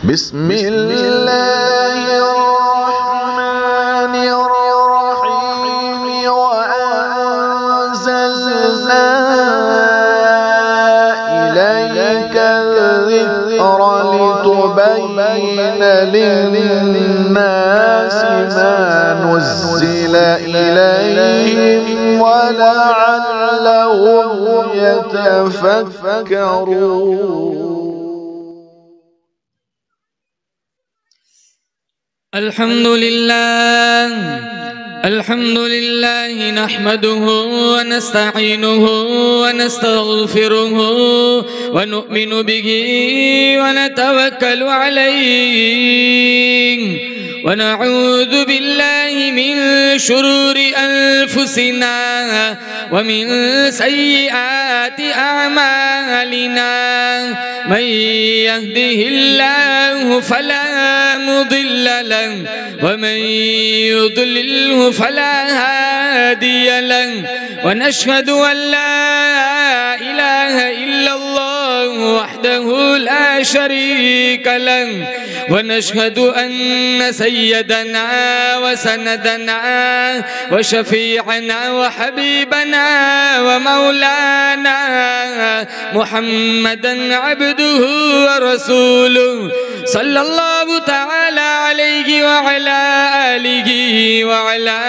बिस्मिल्लाहिर्रहमानिर्रहीम वअंज़लना इलैका ज़िक्रा लितुबय्यिना लिन्नासि मा नुज़्ज़िला इलैहिम वलअल्लहुम यतफक्करून। अल्हम्दुलिल्लाह नहमदुहु व नस्तईनुहु व नस्तगफिरुहु व नु'मिनु बिही व नतवक्कलु अलैहि व नऊज़ु बिल्लाहि मिन शुरूरि अनफुसिना व मिन सय्यिआति अअमालिना मन यहदिहिल्लाहु फला मुदिल्ल लहु व मन युद्लिल्हु फला हादिय लहु व नशहदु अन ला इलाहा इल्लल्लाह वहदहु ला शरीक लहु व नशहदु अन्न सय्यदना व सनदना व शफीअना व हबीबना व मौलाना मुहम्मदन अब्दुहु व रसूलुहु सल्लल्लाहु तआला अलैहि व अला आलिहि व अला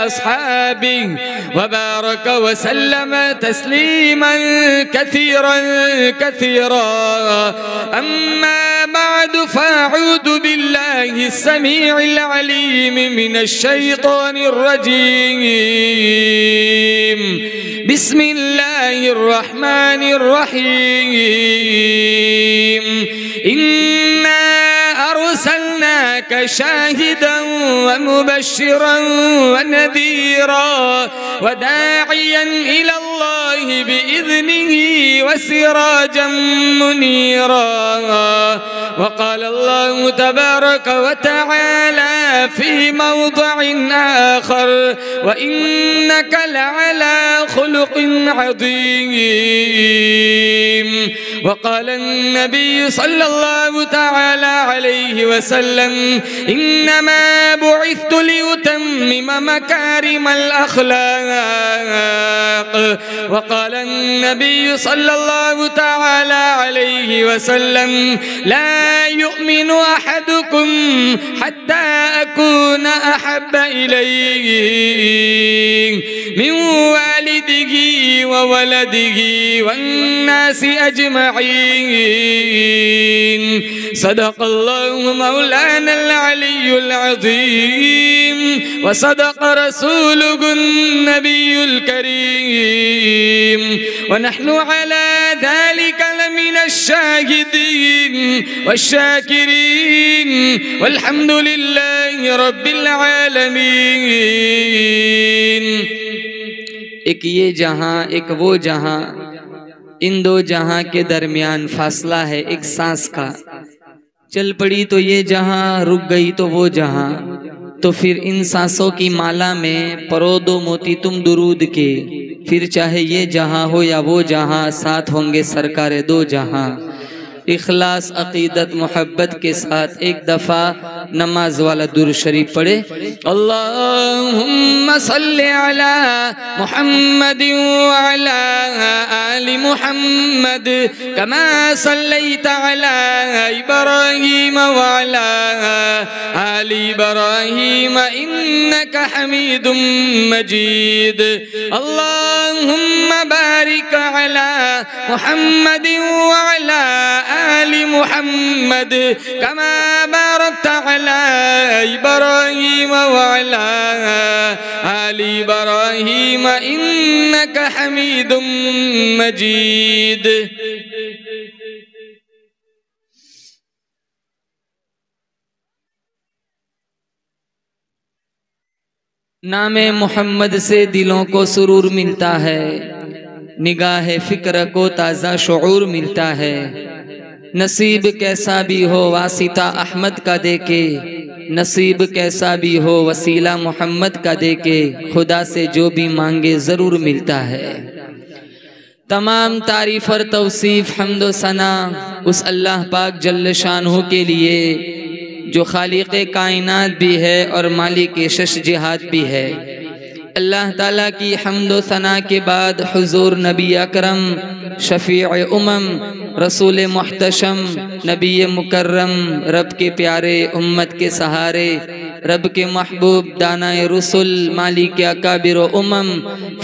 अस्हाबिहि व बारक व सल्लम तस्लीमन कसीरन कसीरा। अम्मा बाद फ़अऊज़ु बिल्लाहि अस्समीइल अलीम मिनश शैतानिर रजीम। बिस्मिल्लाहिर रहमानिर रहीम। इन्ना अर्सलनाका शाहिदन व मुबश्शिरन व नज़ीरा व दाइयन इलल्लाहि बिइज़निहि व सिराजन मुनीरा। वक़ाल अल्लाहु तबारक व तआला फ़ी मौज़िइन आख़र व इन्नका लअला ख़ुलुक़िन अज़ीम। वक़ाल अन्नबी सल्लल्लाहु तआला अलैहि वसल्लम इन्नमा बुइस्तु लिउतम्मिम मकारिमल अख़लाक़। वक़ाल अन्नबी सल्लल्लाहु तआला अलैहि वसल्लम ला युमिनु अहदुकुम हत्ता अकून अहब्ब इलैहि मिन वालिदिही व वलदिही वन्नासि अजमईन। सदक़ल्लाहु मौलानल अलियुल अज़ीम व सदक़ रसूलुहुन नबियुल करीम व नहनु अला ज़ालिका लमिनश शाहिदीन वश्शाकिरीन वल्हम्दुलिल्लाहि रब्बिल आलमीन। एक ये जहां एक वो जहां, इन दो जहां के दरमियान फासला है एक सांस का। चल पड़ी तो ये जहां, रुक गई तो वो जहां। तो फिर इन सांसों की माला में परो दो मोती तुम दुरूद के। फिर चाहे ये जहां हो या वो जहां, साथ होंगे सरकारे दो जहां। इखलास अकीदत मोहब्बत के साथ एक दफ़ा नमाज वाला दुरूद शरीफ पढ़े। अल्लाहुम्मा सल्लि अला मुहम्मदिन व अला आलि मुहम्मद कमा सल्लैता अला इब्राहीम व अला आलि इब्राहीम इन्नका हमीदुम मजीद। अल्लाहुम्मा बारिक अला मुहम्मदिन व अला आलि मुहम्मद कमा बारकता अला इब्राहीम व अला आलि इब्राहीम इन्नका हमीदुम मजीद। नामे मोहम्मद से दिलों को सुरूर मिलता है, निगाह फिक्र को ताज़ा शऊर मिलता है। नसीब कैसा भी हो वासिता अहमद का देके, नसीब कैसा भी हो वसीला मोहम्मद का देके, खुदा से जो भी मांगे ज़रूर मिलता है। तमाम तारीफ और तौसीफ हम्द सना उस अल्लाह पाक जल्ल शानहू के लिए जो खालिक़े कायनात भी है और मालिक शश जिहाद भी है। अल्लाह ताला की हम्द सना के बाद हुजूर नबी अकरम शफ़ीअ उमम रसूल मुहतशम नबी मुकर्रम रब के प्यारे उम्मत के सहारे रब के महबूब दानाए रसूल मालिक अकाबिर उमम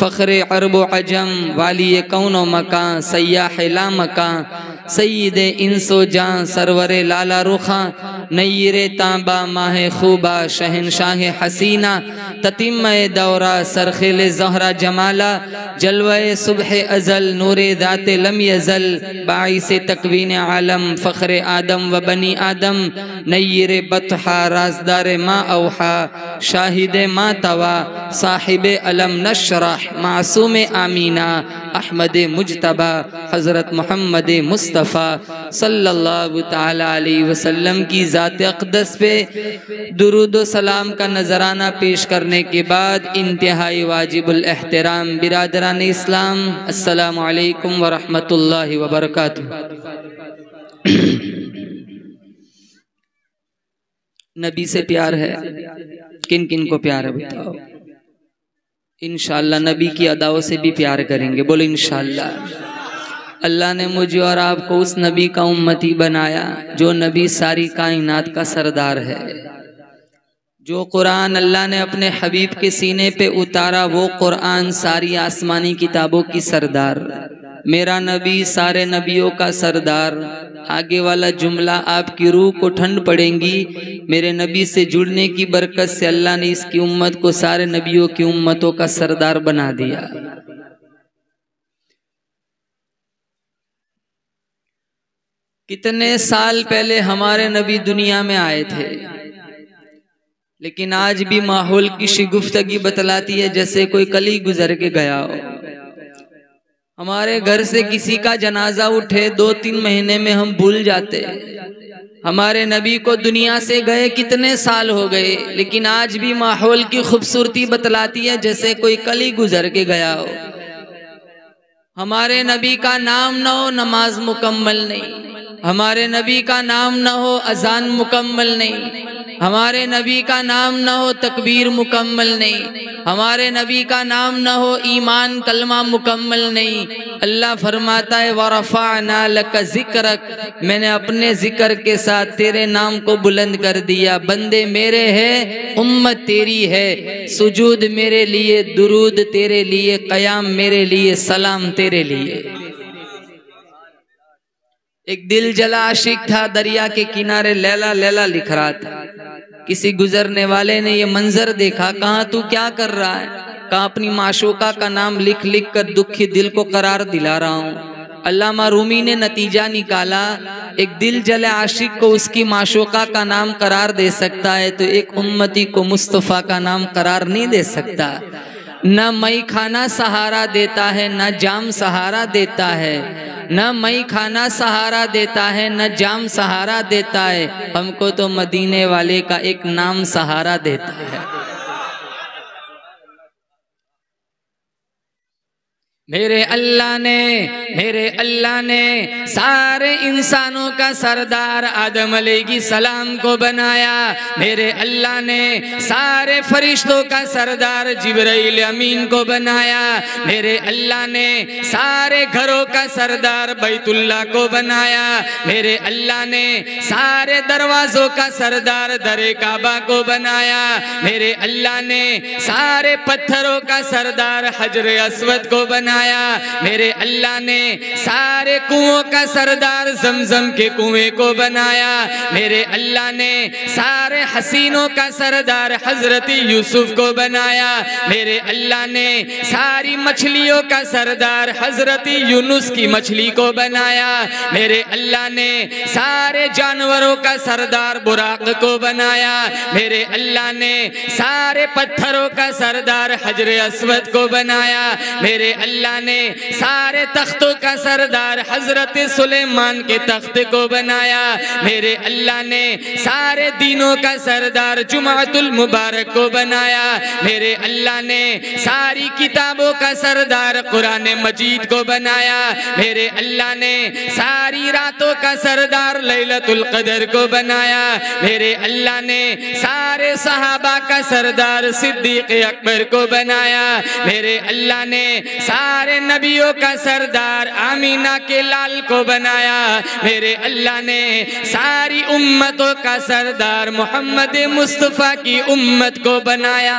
फ़ख्र अरब अजम वाली कौनो मकां सयाह ला मकां सईद इंसो जां सरवर लाला रुखा नय्यरे तांबा माह खूबा शहनशाह हसीना ततिम दौरा सरखेल ज़हरा जमाला जलवे सुबह अज़ल नूरे दाते लम यज़ल बाइसे तकवीन आलम फ़ख्र आदम व बनी आदम नय्यरे बतहा राजदार मा औहा शाहिद मा तवा साहिब अलम नशरह मासूम आमीना अहमद मुजतबा हज़रत मोहम्मद मुस्तफ़ा सल्लल्लाहु ताला अलैहि वसल्लम की ज़ात अक़दस पे दुरूद व सलाम का नजराना पेश करने के बाद इंतहाई वाजिबुल एहतराम बिरादरान इस्लाम अस्सलामु अलैकुम व रहमतुल्लाहि व बरकातुहू। नबी से प्यार है, किन किन को प्यार है बताओ? इंशाअल्लाह नबी की अदाओं से भी प्यार करेंगे, बोलो इंशाअल्लाह। अल्लाह ने मुझे और आपको उस नबी का उम्मती बनाया जो नबी सारी कायनात का सरदार है। जो कुरान अल्लाह ने अपने हबीब के सीने पे उतारा वो कुरान सारी आसमानी किताबों की सरदार। मेरा नबी सारे नबियों का सरदार। आगे वाला जुमला आपकी रूह को ठंड पड़ेगी। मेरे नबी से जुड़ने की बरकत से अल्लाह ने इसकी उम्मत को सारे नबियों की उम्मतों का सरदार बना दिया। कितने साल पहले हमारे नबी दुनिया में आए थे, लेकिन आज भी माहौल की शिगुफ्तगी बतलाती है जैसे कोई कल ही गुजर के गया हो। हमारे घर से किसी का जनाजा उठे 2-3 महीने में हम भूल जाते। हमारे नबी को दुनिया से गए कितने साल हो गए, लेकिन आज भी माहौल की खूबसूरती बतलाती है जैसे कोई कल ही गुजर के गया हो। हमारे नबी का नाम न हो नमाज मुकम्मल नहीं, हमारे नबी का नाम न हो अजान मुकम्मल नहीं, हमारे नबी का नाम न हो तकबीर मुकम्मल नहीं, हमारे नबी का नाम न हो ईमान कलमा मुकम्मल नहीं। अल्लाह फरमाता है वरफ़अना लका ज़िक्रक, मैंने अपने जिक्र के साथ तेरे नाम को बुलंद कर दिया। बंदे मेरे हैं, उम्मत तेरी है, सुजूद मेरे लिए, दुरूद तेरे लिए, क़याम मेरे लिए, सलाम तेरे लिए। एक दिल जला आशिक था, दरिया के किनारे लैला लैला लिख रहा था। किसी गुजरने वाले ने ये मंजर देखा, कहा तू क्या कर रहा है? कहा अपनी माशूका का नाम लिख लिख कर दुखी दिल को करार दिला रहा हूँ। अल्लामा रूमी ने नतीजा निकाला, एक दिल जले आशिक को उसकी माशूका का नाम करार दे सकता है तो एक उम्मती को मुस्तफ़ा का नाम करार नहीं दे सकता। न मई खाना सहारा देता है, न जाम सहारा देता है, न मई खाना सहारा देता है, न जाम सहारा देता है, हमको तो मदीने वाले का एक नाम सहारा देता है। मेरे अल्लाह ने सारे इंसानों का सरदार आदम अलैहिस्सलाम को बनाया। मेरे अल्लाह ने सारे फरिश्तों का सरदार जिब्राइल अमीन को बनाया। मेरे अल्लाह ने सारे घरों का सरदार बैतुल्लाह को बनाया। मेरे अल्लाह ने सारे दरवाजों का सरदार दरे काबा को बनाया। मेरे अल्लाह ने सारे पत्थरों का सरदार हजर अस्वद को बनाया। मेरे अल्लाह ने सारे कुओं का सरदार जमजम के कुएं को बनाया। मेरे अल्लाह ने सारे हसीनों का सरदार हजरत यूसुफ को बनाया। मेरे अल्लाह ने सारी मछलियों का सरदार हजरत यूनुस की मछली को बनाया। मेरे अल्लाह ने सारे जानवरों का सरदार बुराक को बनाया। मेरे अल्लाह ने सारे पत्थरों का सरदार हजर अस्वद को बनाया। मेरे अल्लाह अल्लाह ने सारे तख्तों का सरदार हजरत सुलेमान के तख्त को बनाया। मेरे अल्लाह ने सारे दीनों का सरदार जुमातुल मुबारक को बनाया। मेरे अल्लाह ने सारी किताबों का सरदार कुरान मजीद को बनाया। मेरे अल्लाह ने सारी रातों का सरदार लैलतुल कदर को बनाया। मेरे अल्लाह ने सारे सहाबा का सरदार सिद्दीक अकबर को बनाया। मेरे अल्लाह ने सारे नबियों का सरदार आमीना के लाल को बनाया। मेरे अल्लाह ने सारी उम्मतों का सरदार मोहम्मद मुस्तफा की उम्मत को बनाया।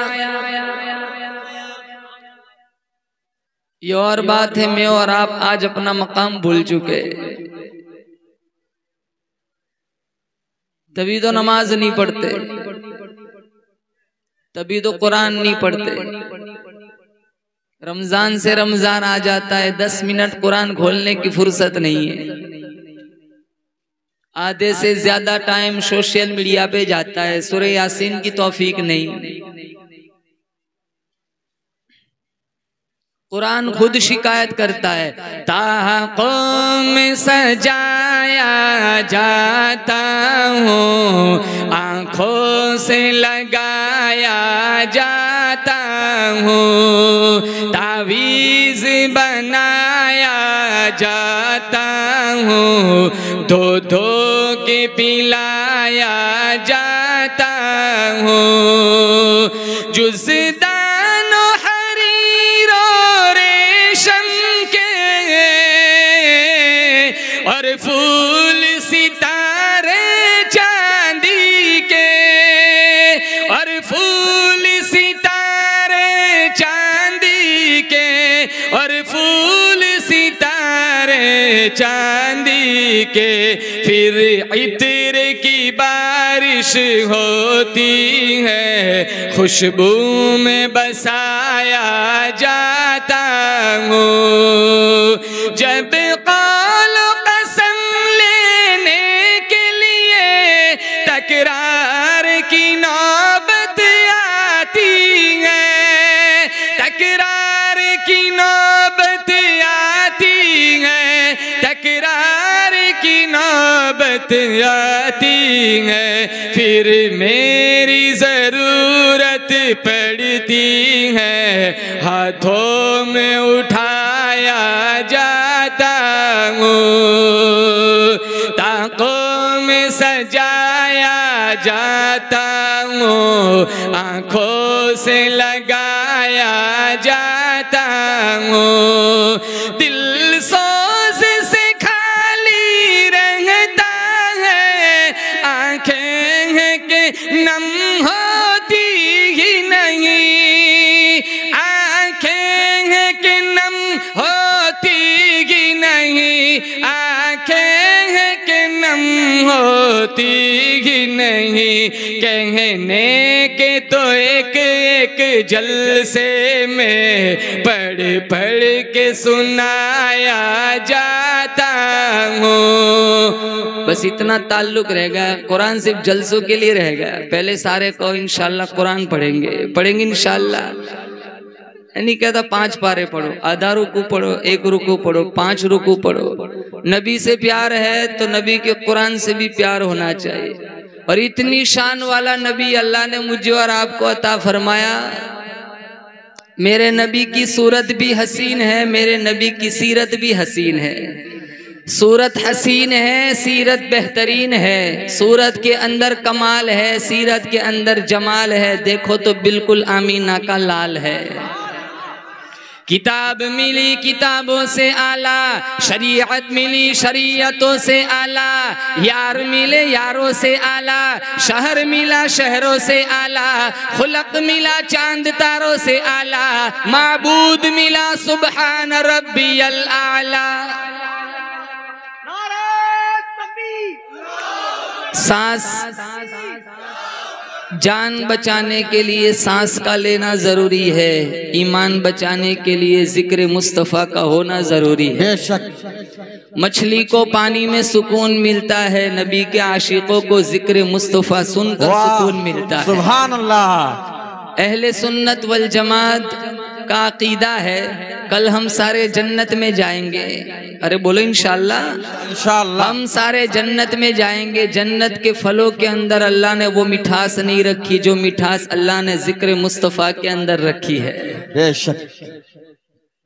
ये और बात है, मैं और आप आज अपना मकाम भूल चुके, तभी तो नमाज नहीं पढ़ते, तभी तो कुरान नहीं पढ़ते। रमजान से रमजान आ जाता है, 10 मिनट कुरान खोलने की फुर्सत नहीं है। आधे से ज्यादा टाइम सोशल मीडिया पे जाता है, सूरह यासीन की तौफीक नहीं। कुरान खुद शिकायत करता है, ताक़ों में सजाया जाता हूँ, आँखों से लगाया जाता हूँ, तावीज़ बनाया जाता हूँ, धो धो के पिलाया जाता हूँ। जुज़दानो हरीरो रेशम के और फूल सितारे चांदी के, और फूल सितारे चांदी के, और फूल सितारे चांदी के, फिर इत्र की बारिश होती है, खुशबू में बसाया जाता हूँ। जब कौलो कसम लेने के लिए तकरार की नौबत आती है, तकरार की नौबत आती है, तकरार की नौबत आती है, फिर मेरी जरूरत पड़ती है, हाथों में उठाया जाता हूँ, ताकों में सजाया जाता हूँ, आँखों से लगाया जाता हूँ। दिल सोज से खाली रहता है, आँखें हैं कि नम होती ही नहीं, आँखें हैं कि नम होती ही नहीं, आँखें हैं कि नम होती ही नहीं। कहने के तो एक एक जलसे में पढ़ पढ़ के सुनाया जाता हूँ। बस इतना ताल्लुक रह गया, कुरान सिर्फ जलसों के लिए रह गया। पहले सारे को इंशाल्लाह कुरान पढ़ेंगे इंशाल्लाह। नहीं कहता 5 पारे पढ़ो, आधा रुकू पढ़ो, 1 रुकू पढ़ो, 5 रुकू पढ़ो। नबी से प्यार है तो नबी के कुरान से भी प्यार होना चाहिए। और इतनी शान वाला नबी अल्लाह ने मुझे और आपको अता फरमाया। मेरे नबी की सूरत भी हसीन है, मेरे नबी की सीरत भी हसीन है। सूरत हसीन है, सीरत बेहतरीन है, सूरत के अंदर कमाल है, सीरत के अंदर जमाल है। देखो तो बिल्कुल आमीना का लाल है। किताब मिली किताबों से आला, शरीयत मिली शरीयतों से आला, यार मिले यारों से आला, शहर मिला शहरों से आला, खुलक मिला चांद तारों से आला, माबूद मिला सुबहान रब्बियल आला। सांस जान बचाने के लिए सांस का लेना जरूरी है, ईमान बचाने के लिए जिक्र मुस्तफ़ा का होना जरूरी है। बेशक मछली को पानी में सुकून मिलता है, नबी के आशिकों को जिक्र मुस्तफ़ा सुनकर सुकून मिलता है। सुभान अल्लाह। अहले सुन्नत वल जमात का अकीदा है कल हम सारे जन्नत में जाएंगे। अरे बोलो इंशाअल्लाह। इंशाअल्लाह हम सारे जन्नत में जाएंगे। जन्नत के फलों के अंदर अल्लाह ने वो मिठास नहीं रखी जो मिठास अल्लाह ने जिक्र मुस्तफ़ा के अंदर रखी है। बेशक।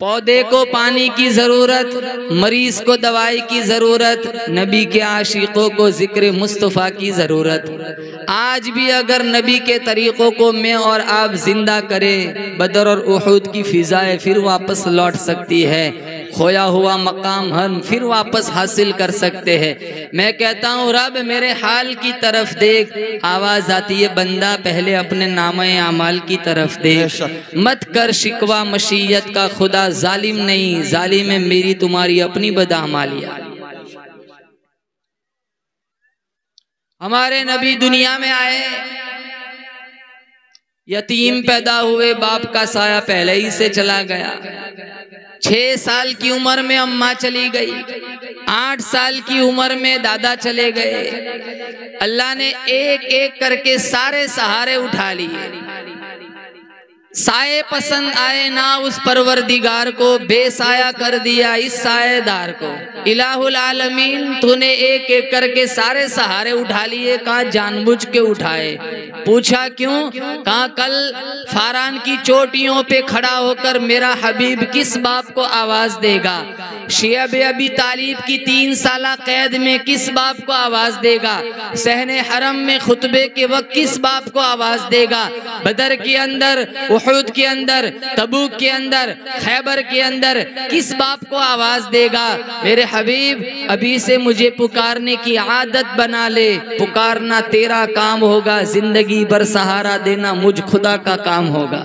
पौधे को पानी की जरूरत, मरीज को दवाई की जरूरत, नबी के आशिकों को जिक्र मुस्तफ़ा की जरूरत। आज भी अगर नबी के तरीकों को मैं और आप जिंदा करें, बदर और उहद की फिजाएं फिर वापस लौट सकती है। खोया हुआ मकाम हम फिर वापस हासिल कर सकते हैं। मैं कहता हूँ रब मेरे हाल की तरफ देख। आवाज आती है बंदा पहले अपने नामे आमाल की तरफ देख। मत कर शिकवा मशीयत का, खुदा जालिम नहीं, जालिम है मेरी तुम्हारी अपनी बदअमालियाँ। हमारे नबी दुनिया में आए, यतीम पैदा हुए, बाप का साया पहले ही से चला गया। 6 साल की उम्र में अम्मा चली गई, 8 साल की उम्र में दादा चले गए। अल्लाह ने एक एक करके सारे सहारे उठा लिए। साए पसंद आए ना उस परवरदिगार को, बेसाया कर दिया इस साएदार को। इलाहुल आलमीन तूने एक एक करके सारे सहारे उठा लिए। कहा जानबूझ के उठाए। पूछा क्यों? कहा कल फारान की चोटियों पे खड़ा होकर मेरा हबीब किस बाप को आवाज देगा? शियब अबी तालिब की 3 साला कैद में किस बाप को आवाज देगा? सहने हरम में खुतबे के वक्त किस बाप को आवाज देगा? बदर के अंदर, उहद के अंदर, तबूक के अंदर, खैबर के अंदर किस बाप को आवाज देगा? मेरे हबीब अभी से मुझे पुकारने की आदत बना ले। पुकारना तेरा काम होगा, जिंदगी भर सहारा देना मुझ खुदा का काम होगा।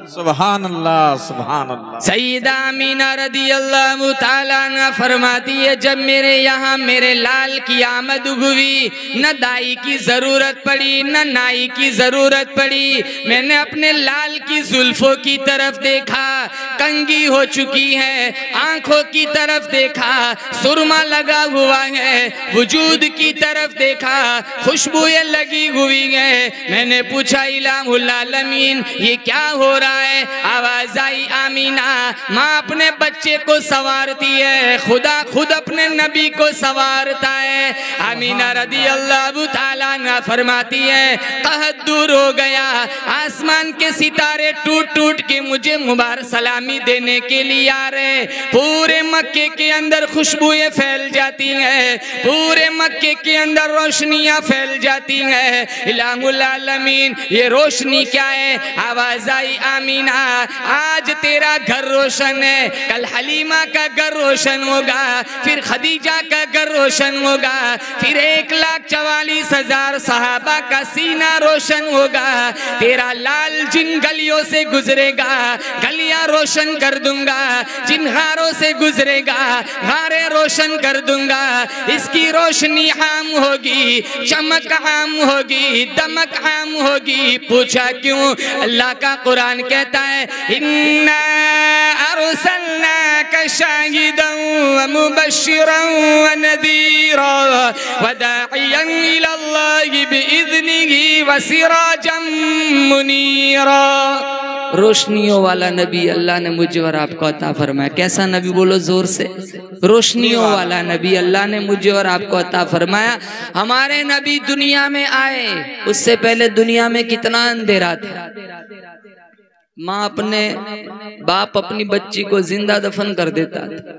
सुभान अल्लाह, सुभान अल्लाह। सईदा अमीना रदियल्लाहु ताला अन्हा फरमाती है जब मेरे यहाँ मेरे लाल की आमद हुई, न दाई की जरूरत पड़ी न नाई की जरूरत पड़ी। मैंने अपने लाल की जुल्फों की तरफ देखा, कंगी हो चुकी है, आंखों की तरफ देखा, सुरमा लगा हुआ है, वजूद की तरफ देखा, खुशबुएं लगी हुई है। मैंने पूछा इलाहुल आलमीन ये क्या हो रहा है? आवाज आई आमीना, माँ अपने बच्चे को संवारती है, खुदा खुद अपने नबी को संवारता है। आमीना रदियल्लाहु ताला अन्हा फरमाती है कहत दूर हो गया, आसमान के सितारे टूट टूट के मुझे मुबारक सलामी देने के लिए आ रहे। पूरे मक्के के अंदर खुशबुएं फैल जाती हैं, पूरे मक्के के अंदर रोशनियां फैल जाती हैं। इलाहुल आलमीन ये रोशनी क्या है? आवाज आई आमीना आज तेरा घर रोशन है, कल हलीमा का घर रोशन होगा, फिर खदीजा का घर रोशन होगा, फिर 1,44,000 सहाबा का सीना रोशन होगा। तेरा लाल जिन गलियों से गुजरेगा गलियां रोशन कर दूंगा, जिन गारों से गुजरेगा गारे रोशन कर दूंगा। इसकी रोशनी आम होगी, चमक आम होगी, दमक आम होगी। पूछा क्यों? अल्लाह का कुरान कहता है इन्ना अरसलनाका शाहिदन व मुबश्शिरन व नदीरा व दाइयन इलल्लाहि बिइज़्निही व सिराजम मुनीरा। रोशनियों वाला नबी अल्लाह ने मुझे और आपको अता फरमाया। कैसा नबी? बोलो जोर से। रोशनियों वाला नबी अल्लाह ने मुझे और आपको अता फरमाया। हमारे नबी दुनिया में आए, उससे पहले दुनिया में कितना अंधेरा था। माँ अपने बाप अपनी बच्ची को जिंदा दफन कर देता था,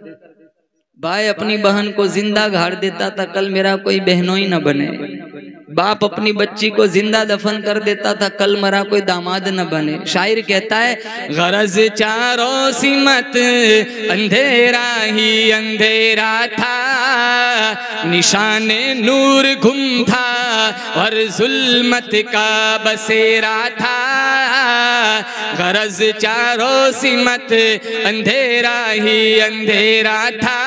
भाई अपनी बहन को जिंदा गाड़ देता था, कल मेरा कोई बहनोई न बने। बाप अपनी बच्ची को जिंदा दफन कर देता था, कल मरा कोई दामाद न बने। शायर कहता है गरज चारों सिमत अंधेरा ही अंधेरा था, निशाने नूर गुम था और जुल्मत का बसेरा था। गरज चारों सिमत अंधेरा ही अंधेरा था,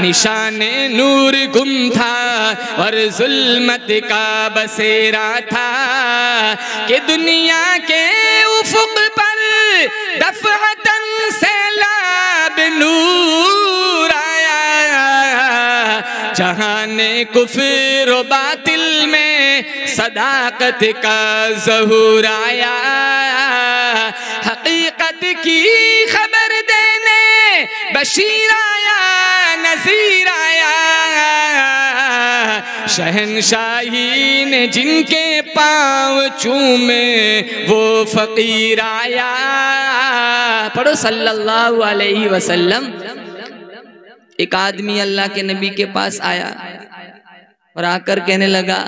निशाने नूर गुम था और जुल्मत का बसेरा था। कि दुनिया के उफुक पर दफअतन सैलाब नूर आया, जहाने कुफ्र व बातिल में सदाकत का ज़हूर आया। हकीकत की खबर देने बशीर आया नज़ीर आया, शहंशाही ने जिनके पाँव चूमे वो फकीर आया। पढ़ो सल्लल्लाहु अलैहि वसल्लम। एक आदमी अल्लाह के नबी के पास आया और आकर कहने लगा,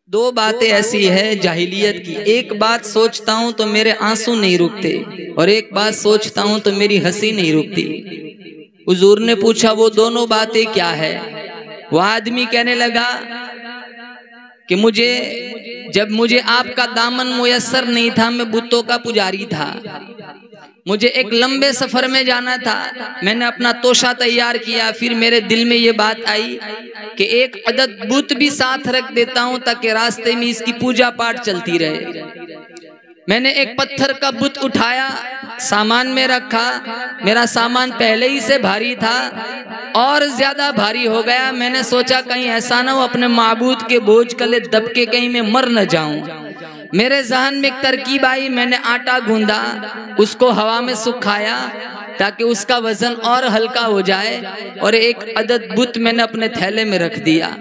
दो बातें ऐसी है जाहिलियत की, एक बात सोचता हूं तो मेरे आंसू नहीं रुकते और एक बात सोचता हूं तो मेरी हंसी नहीं रुकती। हुजूर ने पूछा वो दोनों बातें क्या है? वो आदमी कहने लगा कि जब मुझे आपका दामन मुयस्सर नहीं था, मैं बुतों का पुजारी था, मुझे एक लंबे सफर में जाना था, मैंने अपना तोशा तैयार किया, फिर मेरे दिल में ये बात आई कि एक अदद बुत भी साथ रख देता हूं ताकि रास्ते में इसकी पूजा पाठ चलती रहे। मैंने एक पत्थर का बुत उठाया, सामान में रखा, मेरा सामान पहले ही से भारी था और ज्यादा भारी हो गया। मैंने सोचा कहीं ऐसा ना हो अपने माबूद के बोझ कले दब के कहीं मैं मर न जाऊं। मेरे जहन में एक तरकीब आई, मैंने आटा गूंदा, उसको हवा में सुखाया ताकि उसका वजन और हल्का हो जाए और एक अदद बुत मैंने अपने थैले में रख दिया।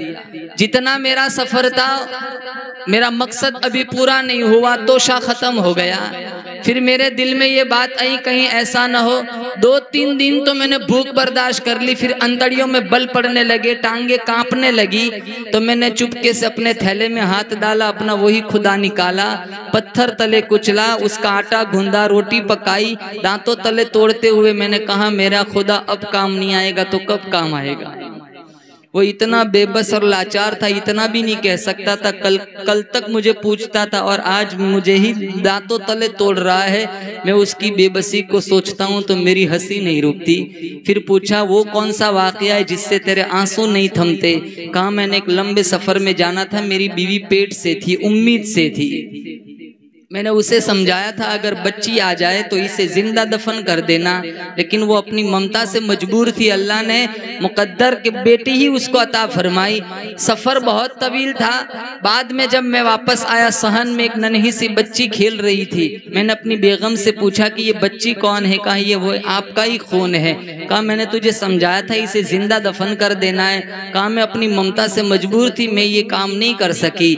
जितना मेरा सफर था, मेरा मकसद अभी पूरा नहीं हुआ, तोशा खत्म हो गया। फिर मेरे दिल में ये बात आई कहीं ऐसा ना हो। 2-3 दिन तो मैंने भूख बर्दाश्त कर ली, फिर अंतड़ियों में बल पड़ने लगे, टांगे कांपने लगी, तो मैंने चुपके से अपने थैले में हाथ डाला, अपना वही खुदा निकाला, पत्थर तले कुचला, उसका आटा गूंदा, रोटी पकाई, दांतों तले तोड़ते हुए मैंने कहा मेरा खुदा अब काम नहीं आएगा तो कब काम आएगा। वो इतना बेबस और लाचार था, इतना भी नहीं कह सकता था। कल तक मुझे पूछता था और आज मुझे ही दांतों तले तोड़ रहा है। मैं उसकी बेबसी को सोचता हूँ तो मेरी हंसी नहीं रुकती। फिर पूछा वो कौन सा वाकया है जिससे तेरे आंसू नहीं थमते? कहा मैंने एक लंबे सफर में जाना था, मेरी बीवी पेट से थी, उम्मीद से थी। मैंने उसे समझाया था अगर बच्ची आ जाए तो इसे जिंदा दफन कर देना, लेकिन वो अपनी ममता से मजबूर थी। अल्लाह ने मुकद्दर के बेटी ही उसको अता फरमाई। सफर बहुत तवील था। बाद में जब मैं वापस आया, सहन में एक नन्ही सी बच्ची खेल रही थी। मैंने अपनी बेगम से पूछा कि ये बच्ची कौन है? कहा ये वो आपका ही खून है। कहा मैंने तुझे समझाया था इसे जिंदा दफन कर देना है। कहा मैं अपनी ममता से मजबूर थी, मैं ये काम नहीं कर सकी।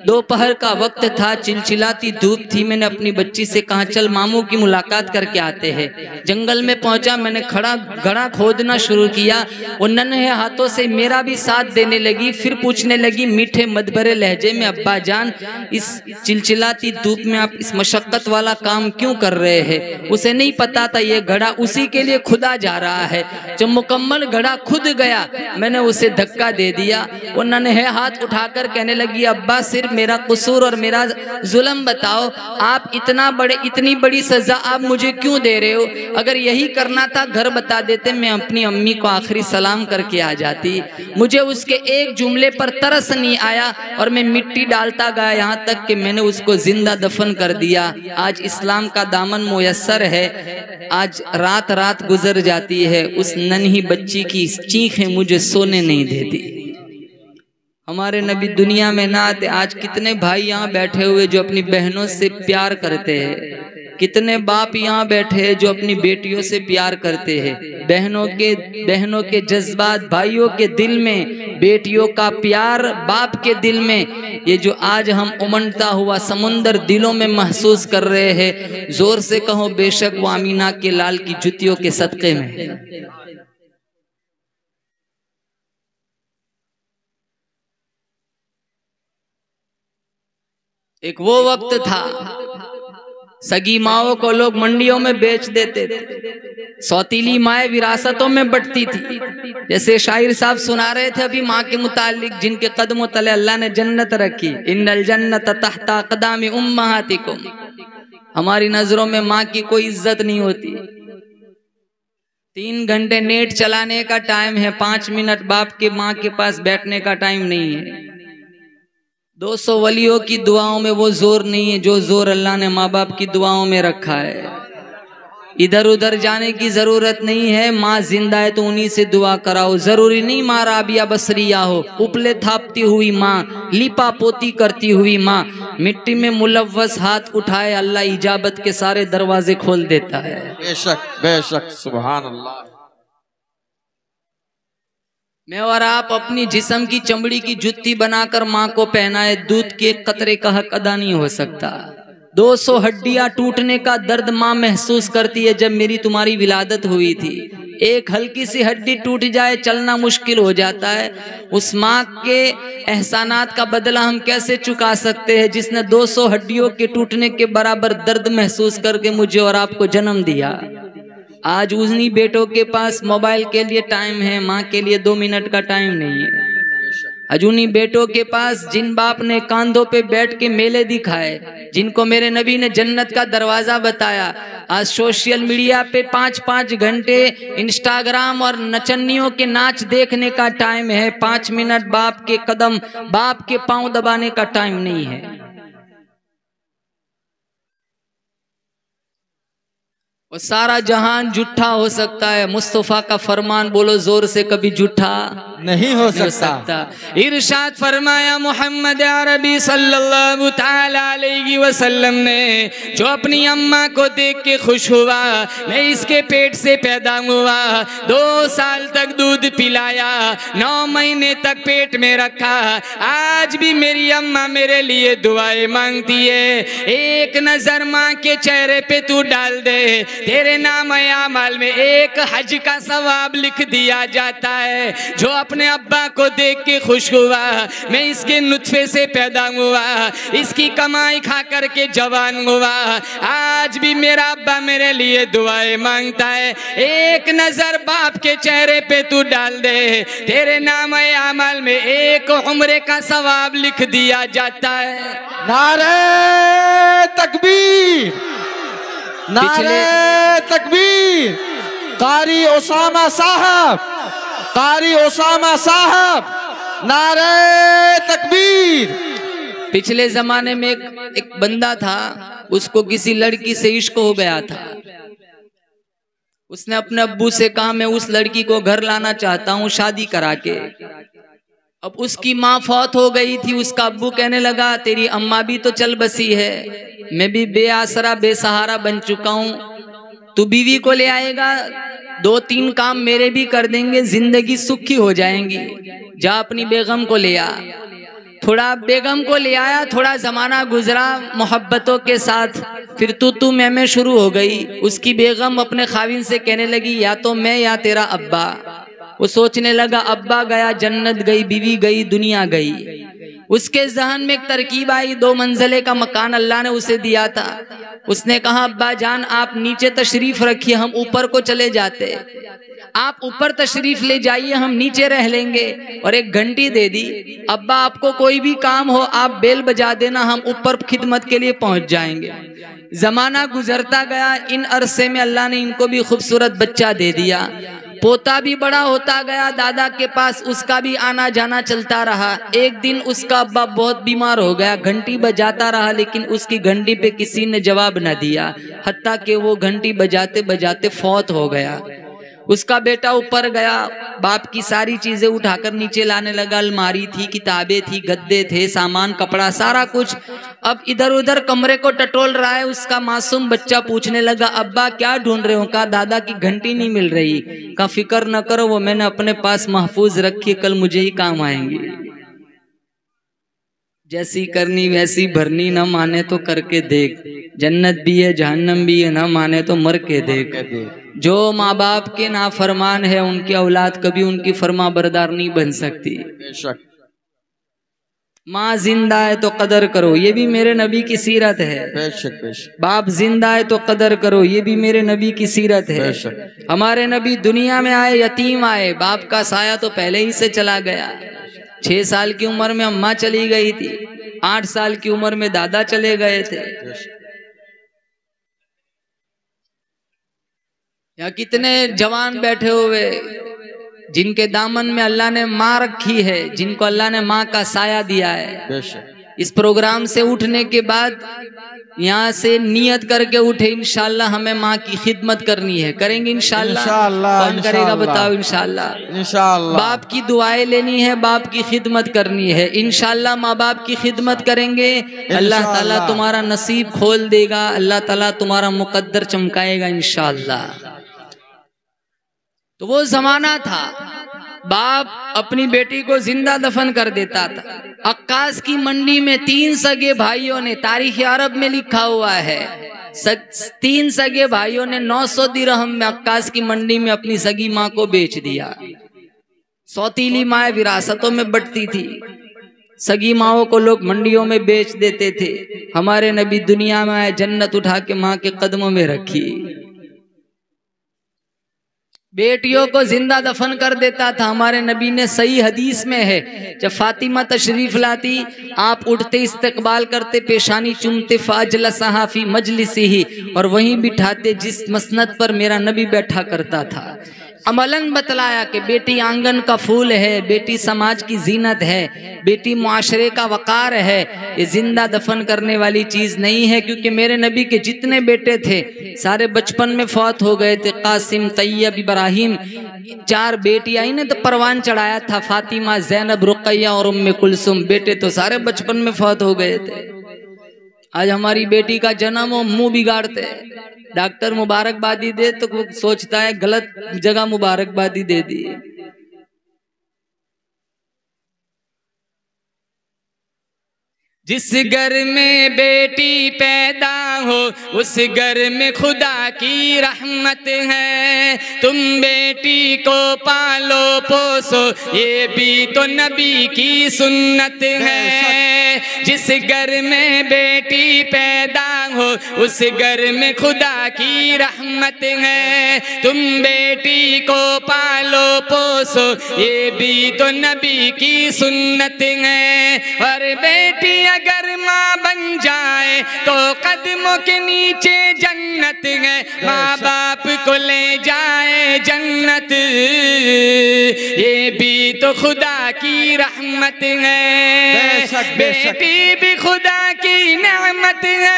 दोपहर का वक्त था, चिलचिलाती धूप थी। मैंने अपनी बच्ची से कहा चल मामू की मुलाकात करके आते हैं। जंगल में पहुंचा, मैंने घड़ा खोदना शुरू किया। वो नन्हे हाथों से मेरा भी साथ देने लगी। फिर पूछने लगी मीठे मदभरे लहजे में, अब्बा जान इस चिलचिलाती धूप में आप इस मशक्कत वाला काम क्यों कर रहे हैं? उसे नहीं पता था ये घड़ा उसी के लिए खुदा जा रहा है। जब मुकम्मल घड़ा खुद गया, मैंने उसे धक्का दे दिया। वो नन्हे हाथ उठाकर कहने लगी अब्बा सिर्फ मेरा कसूर और मेरा जुल्म बताओ, आप इतनी बड़ी सजा आप मुझे क्यों दे रहे हो? अगर यही करना था घर बता देते, मैं अपनी अम्मी को आखिरी सलाम करके आ जाती। मुझे उसके एक जुमले पर तरस नहीं आया और मैं मिट्टी डालता गया, यहाँ तक कि मैंने उसको जिंदा दफन कर दिया। आज इस्लाम का दामन मुयस्सर है। आज रात रात गुजर जाती है, उस नन्ही बच्ची की चीखें मुझे सोने नहीं देती। हमारे नबी दुनिया में ना आते, आज कितने भाई यहाँ बैठे हुए जो अपनी बहनों से प्यार करते हैं, कितने बाप यहाँ बैठे हैं जो अपनी बेटियों से प्यार करते हैं। बहनों के जज्बात भाइयों के दिल में, बेटियों का प्यार बाप के दिल में, ये जो आज हम उमड़ता हुआ समुंदर दिलों में महसूस कर रहे हैं, जोर से कहो बेशक वो आमीना के लाल की जुतियों के सदक़े में। एक वो वक्त था, सगी माओ को लोग मंडियों में बेच देते थे, सौतीली माएँ विरासतों में बंटती थी। जैसे शायर साहब सुना रहे थे अभी माँ के मुतालिक, जिनके कदमों तले अल्लाह ने जन्नत रखी, इन्नल जन्नत तहता क़दामी उम्महातिकुम। हमारी नजरों में माँ की कोई इज्जत नहीं होती। 3 घंटे नेट चलाने का टाइम है, 5 मिनट बाप के माँ के पास बैठने का टाइम नहीं है। 200 वलियों की दुआओं में वो जोर नहीं है जो जोर अल्लाह ने माँ बाप की दुआओं में रखा है। इधर उधर जाने की जरूरत नहीं है। माँ जिंदा है तो उन्हीं से दुआ कराओ। जरूरी नहीं माँ राबिया बसरिया हो। उपले थापती हुई माँ, लिपा पोती करती हुई माँ, मिट्टी में मुलव्वस हाथ उठाए अल्लाह इजाबत के सारे दरवाजे खोल देता है। बेशक बेशक, सुभान अल्लाह। मैं और आप अपनी जिस्म की चमड़ी की जुत्ती बनाकर माँ को पहनाए, दूध के कतरे का हक अदा नहीं हो सकता। 200 हड्डियां टूटने का दर्द माँ महसूस करती है। जब मेरी तुम्हारी विलादत हुई थी, एक हल्की सी हड्डी टूट जाए चलना मुश्किल हो जाता है। उस माँ के एहसानात का बदला हम कैसे चुका सकते हैं, जिसने 200 हड्डियों के टूटने के बराबर दर्द महसूस करके मुझे और आपको जन्म दिया। आज उन्हीं बेटों के पास मोबाइल के लिए टाइम है, माँ के लिए 2 मिनट का टाइम नहीं है। आज उन्हीं बेटों के पास जिन बाप ने कांधों पे बैठ के मेले दिखाए, जिनको मेरे नबी ने जन्नत का दरवाजा बताया, आज सोशल मीडिया पे 5-5 घंटे इंस्टाग्राम और नचनियों के नाच देखने का टाइम है। 5 मिनट बाप के कदम, बाप के पांव दबाने का टाइम नहीं है। और सारा जहान झूठा हो सकता है, मुस्तफा का फरमान बोलो जोर से, कभी झूठा नहीं हो सकता। इरशाद फरमाया मोहम्मद अरबी सल्लल्लाहु तआला अलैहि वसल्लम ने, जो अपनी अम्मा को देख के खुश हुआ, मैं इसके पेट से पैदा हुआ, 2 साल तक दूध पिलाया, 9 महीने तक पेट में रखा, आज भी मेरी अम्मा मेरे लिए दुआएं मांगती है। एक नजर माँ के चेहरे पे तू डाल दे, तेरे नाम अमाल में एक हज का सवाब लिख दिया जाता है। जो अपने अब्बा को देख के खुश हुआ, मैं इसके नुत्फे से पैदा हुआ, इसकी कमाई खा करके जवान हुआ, आज भी मेरा अब्बा मेरे लिए दुआएं मांगता है। एक नजर बाप के चेहरे पे तू डाल दे, तेरे नाम अमाल में एक उम्रे का सवाब लिख दिया जाता है। नारे तकबीर, नारे तकबीर। कारी ओसामा साहब, कारी ओसामा साहब, नारे तकबीर। पिछले जमाने में एक बंदा था, उसको किसी लड़की से इश्क हो गया था। उसने अपने अब्बू से कहा मैं उस लड़की को घर लाना चाहता हूँ शादी करा के। अब उसकी माँ फौत हो गई थी। उसका अब्बू कहने लगा तेरी अम्मा भी तो चल बसी है, मैं भी बेआसरा बेसहारा बन चुका हूँ, तू बीवी को ले आएगा, 2-3 काम मेरे भी कर देंगे, जिंदगी सुखी हो जाएंगी, जा अपनी बेगम को ले आ। थोड़ा बेगम को ले आया, थोड़ा जमाना गुजरा मोहब्बतों के साथ, फिर तू मैं शुरू हो गई। उसकी बेगम अपने खाविन से कहने लगी या तो मैं या तेरा अब्बा। वो सोचने लगा अब्बा गया जन्नत गई, बीवी गई दुनिया गई। उसके जहन में एक तरकीब आई, 2 मंजिले का मकान अल्लाह ने उसे दिया था। उसने कहा अब्बा जान आप नीचे तशरीफ रखिए, हम ऊपर को चले जाते, आप ऊपर तशरीफ ले जाइए, हम नीचे रह लेंगे। और एक घंटी दे दी, अब्बा आपको कोई भी काम हो आप बेल बजा देना, हम ऊपर खिदमत के लिए पहुंच जाएंगे। जमाना गुजरता गया, इन अरसे में अल्लाह ने इनको भी खूबसूरत बच्चा दे दिया। पोता भी बड़ा होता गया दादा के पास, उसका भी आना जाना चलता रहा। एक दिन उसका अब्बा बहुत बीमार हो गया, घंटी बजाता रहा लेकिन उसकी घंटी पे किसी ने जवाब न दिया, हत्ता कि वो घंटी बजाते बजाते फौत हो गया। उसका बेटा ऊपर गया, बाप की सारी चीजें उठाकर नीचे लाने लगा। अलमारी थी, किताबें थी, गद्दे थे, सामान कपड़ा सारा कुछ। अब इधर उधर कमरे को टटोल रहा है। उसका मासूम बच्चा पूछने लगा अब्बा क्या ढूंढ रहे हो? कहा दादा की घंटी नहीं मिल रही। कहा फिक्र न करो, वो मैंने अपने पास महफूज रखी, कल मुझे ही काम आएंगी। जैसी करनी वैसी भरनी, न माने तो करके देख, जन्नत भी है जहन्नम भी है, न माने तो मर के देख। जो माँ बाप के नाफरमान है उनकी औलाद कभी उनकी फरमा बरदार नहीं बन सकती। माँ जिंदा है तो कदर करो, ये भी मेरे नबी की सीरत है। बेशक बेशक। बाप जिंदा है तो कदर करो, ये भी मेरे नबी की सीरत है। हमारे नबी दुनिया में आए यतीम आए, बाप का साया तो पहले ही से चला गया। 6 साल की उम्र में अम्मा चली गई थी, 8 साल की उम्र में दादा चले गए थे। या कितने जवान बैठे हुए जिनके दामन में अल्लाह ने माँ रखी है, जिनको अल्लाह ने माँ का साया दिया है। इस प्रोग्राम से उठने के बाद यहाँ से नियत करके उठे, इंशाल्लाह हमें माँ की खिदमत करनी है, करेंगे इंशाल्लाह। कौन करेगा बताओ? इंशाल्लाह। इंशाल्लाह। बाप की दुआएं लेनी है, बाप की खिदमत करनी है, इंशाल्लाह माँ बाप की खिदमत करेंगे, अल्लाह ताला तुम्हारा नसीब खोल देगा, अल्लाह ताला तुम्हारा मुकद्दर चमकाएगा इंशाल्लाह। तो वो जमाना था, बाप अपनी बेटी को जिंदा दफन कर देता था। अक्कास की मंडी में 3 सगे भाइयों ने, तारीख अरब में लिखा हुआ है, 3 सगे भाइयों ने 900 दिरहम में अक्कास की मंडी में अपनी सगी माँ को बेच दिया। सौतीली माँ विरासतों में बंटती थी, सगी माओं को लोग मंडियों में बेच देते थे। हमारे नबी दुनिया में आए, जन्नत उठा के माँ के कदमों में रखी, बेटियों को जिंदा दफन कर देता था। हमारे नबी ने, सही हदीस में है, जब फातिमा तशरीफ लाती, आप उठते इस्तकबाल करते, पेशानी चूमते, फाजलसहा फी मजलिसिही, और वहीं बिठाते जिस मसनद पर मेरा नबी बैठा करता था। अमलन बतलाया कि बेटी आंगन का फूल है, बेटी समाज की जीनत है, बेटी मुआशरे का वकार है, ये जिंदा दफन करने वाली चीज नहीं है। क्योंकि मेरे नबी के जितने बेटे थे सारे बचपन में फौत हो गए थे। कासिम, तैयब, इब्राहिम, 4 बेटियां ने तो परवान चढ़ाया था, फातिमा, जैनब, रुकैया और उम्मे कुलसुम। बेटे तो सारे बचपन में फौत हो गए थे। आज हमारी बेटी का जन्म हो, मुंह बिगाड़ते, डॉक्टर मुबारकबादी दे तो वो सोचता है गलत जगह मुबारकबादी दे दी। जिस घर में बेटी पैदा हो उस घर में खुदा की रहमत है। तुम बेटी को पालो पोसो, ये भी तो नबी की सुन्नत है। जिस घर में बेटी पैदा हो उस घर में खुदा की रहमत है। तुम बेटी को पालो पोसो, ये भी तो नबी की सुन्नत है। और बेटी अगर माँ बन जाए तो कदमों के नीचे जन्नत है, माँ बाप को ले जाए जन्नत, ये भी तो खुदा की रहमत है। बेटी भी खुदा की नेमत है,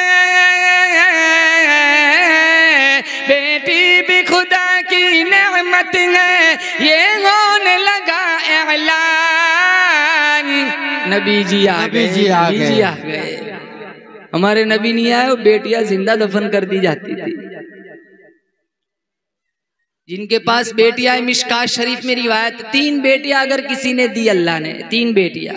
बेटी भी खुदा की नेमत है। ये होने लगा ऐलान, नबी जी आ गए। हमारे नबी नहीं आए, वो बेटियां जिंदा दफन कर दी जाती थी। जिनके पास बेटियां, मिशकात शरीफ में रिवायत, 3 बेटियां अगर किसी ने दी अल्लाह ने, 3 बेटियां,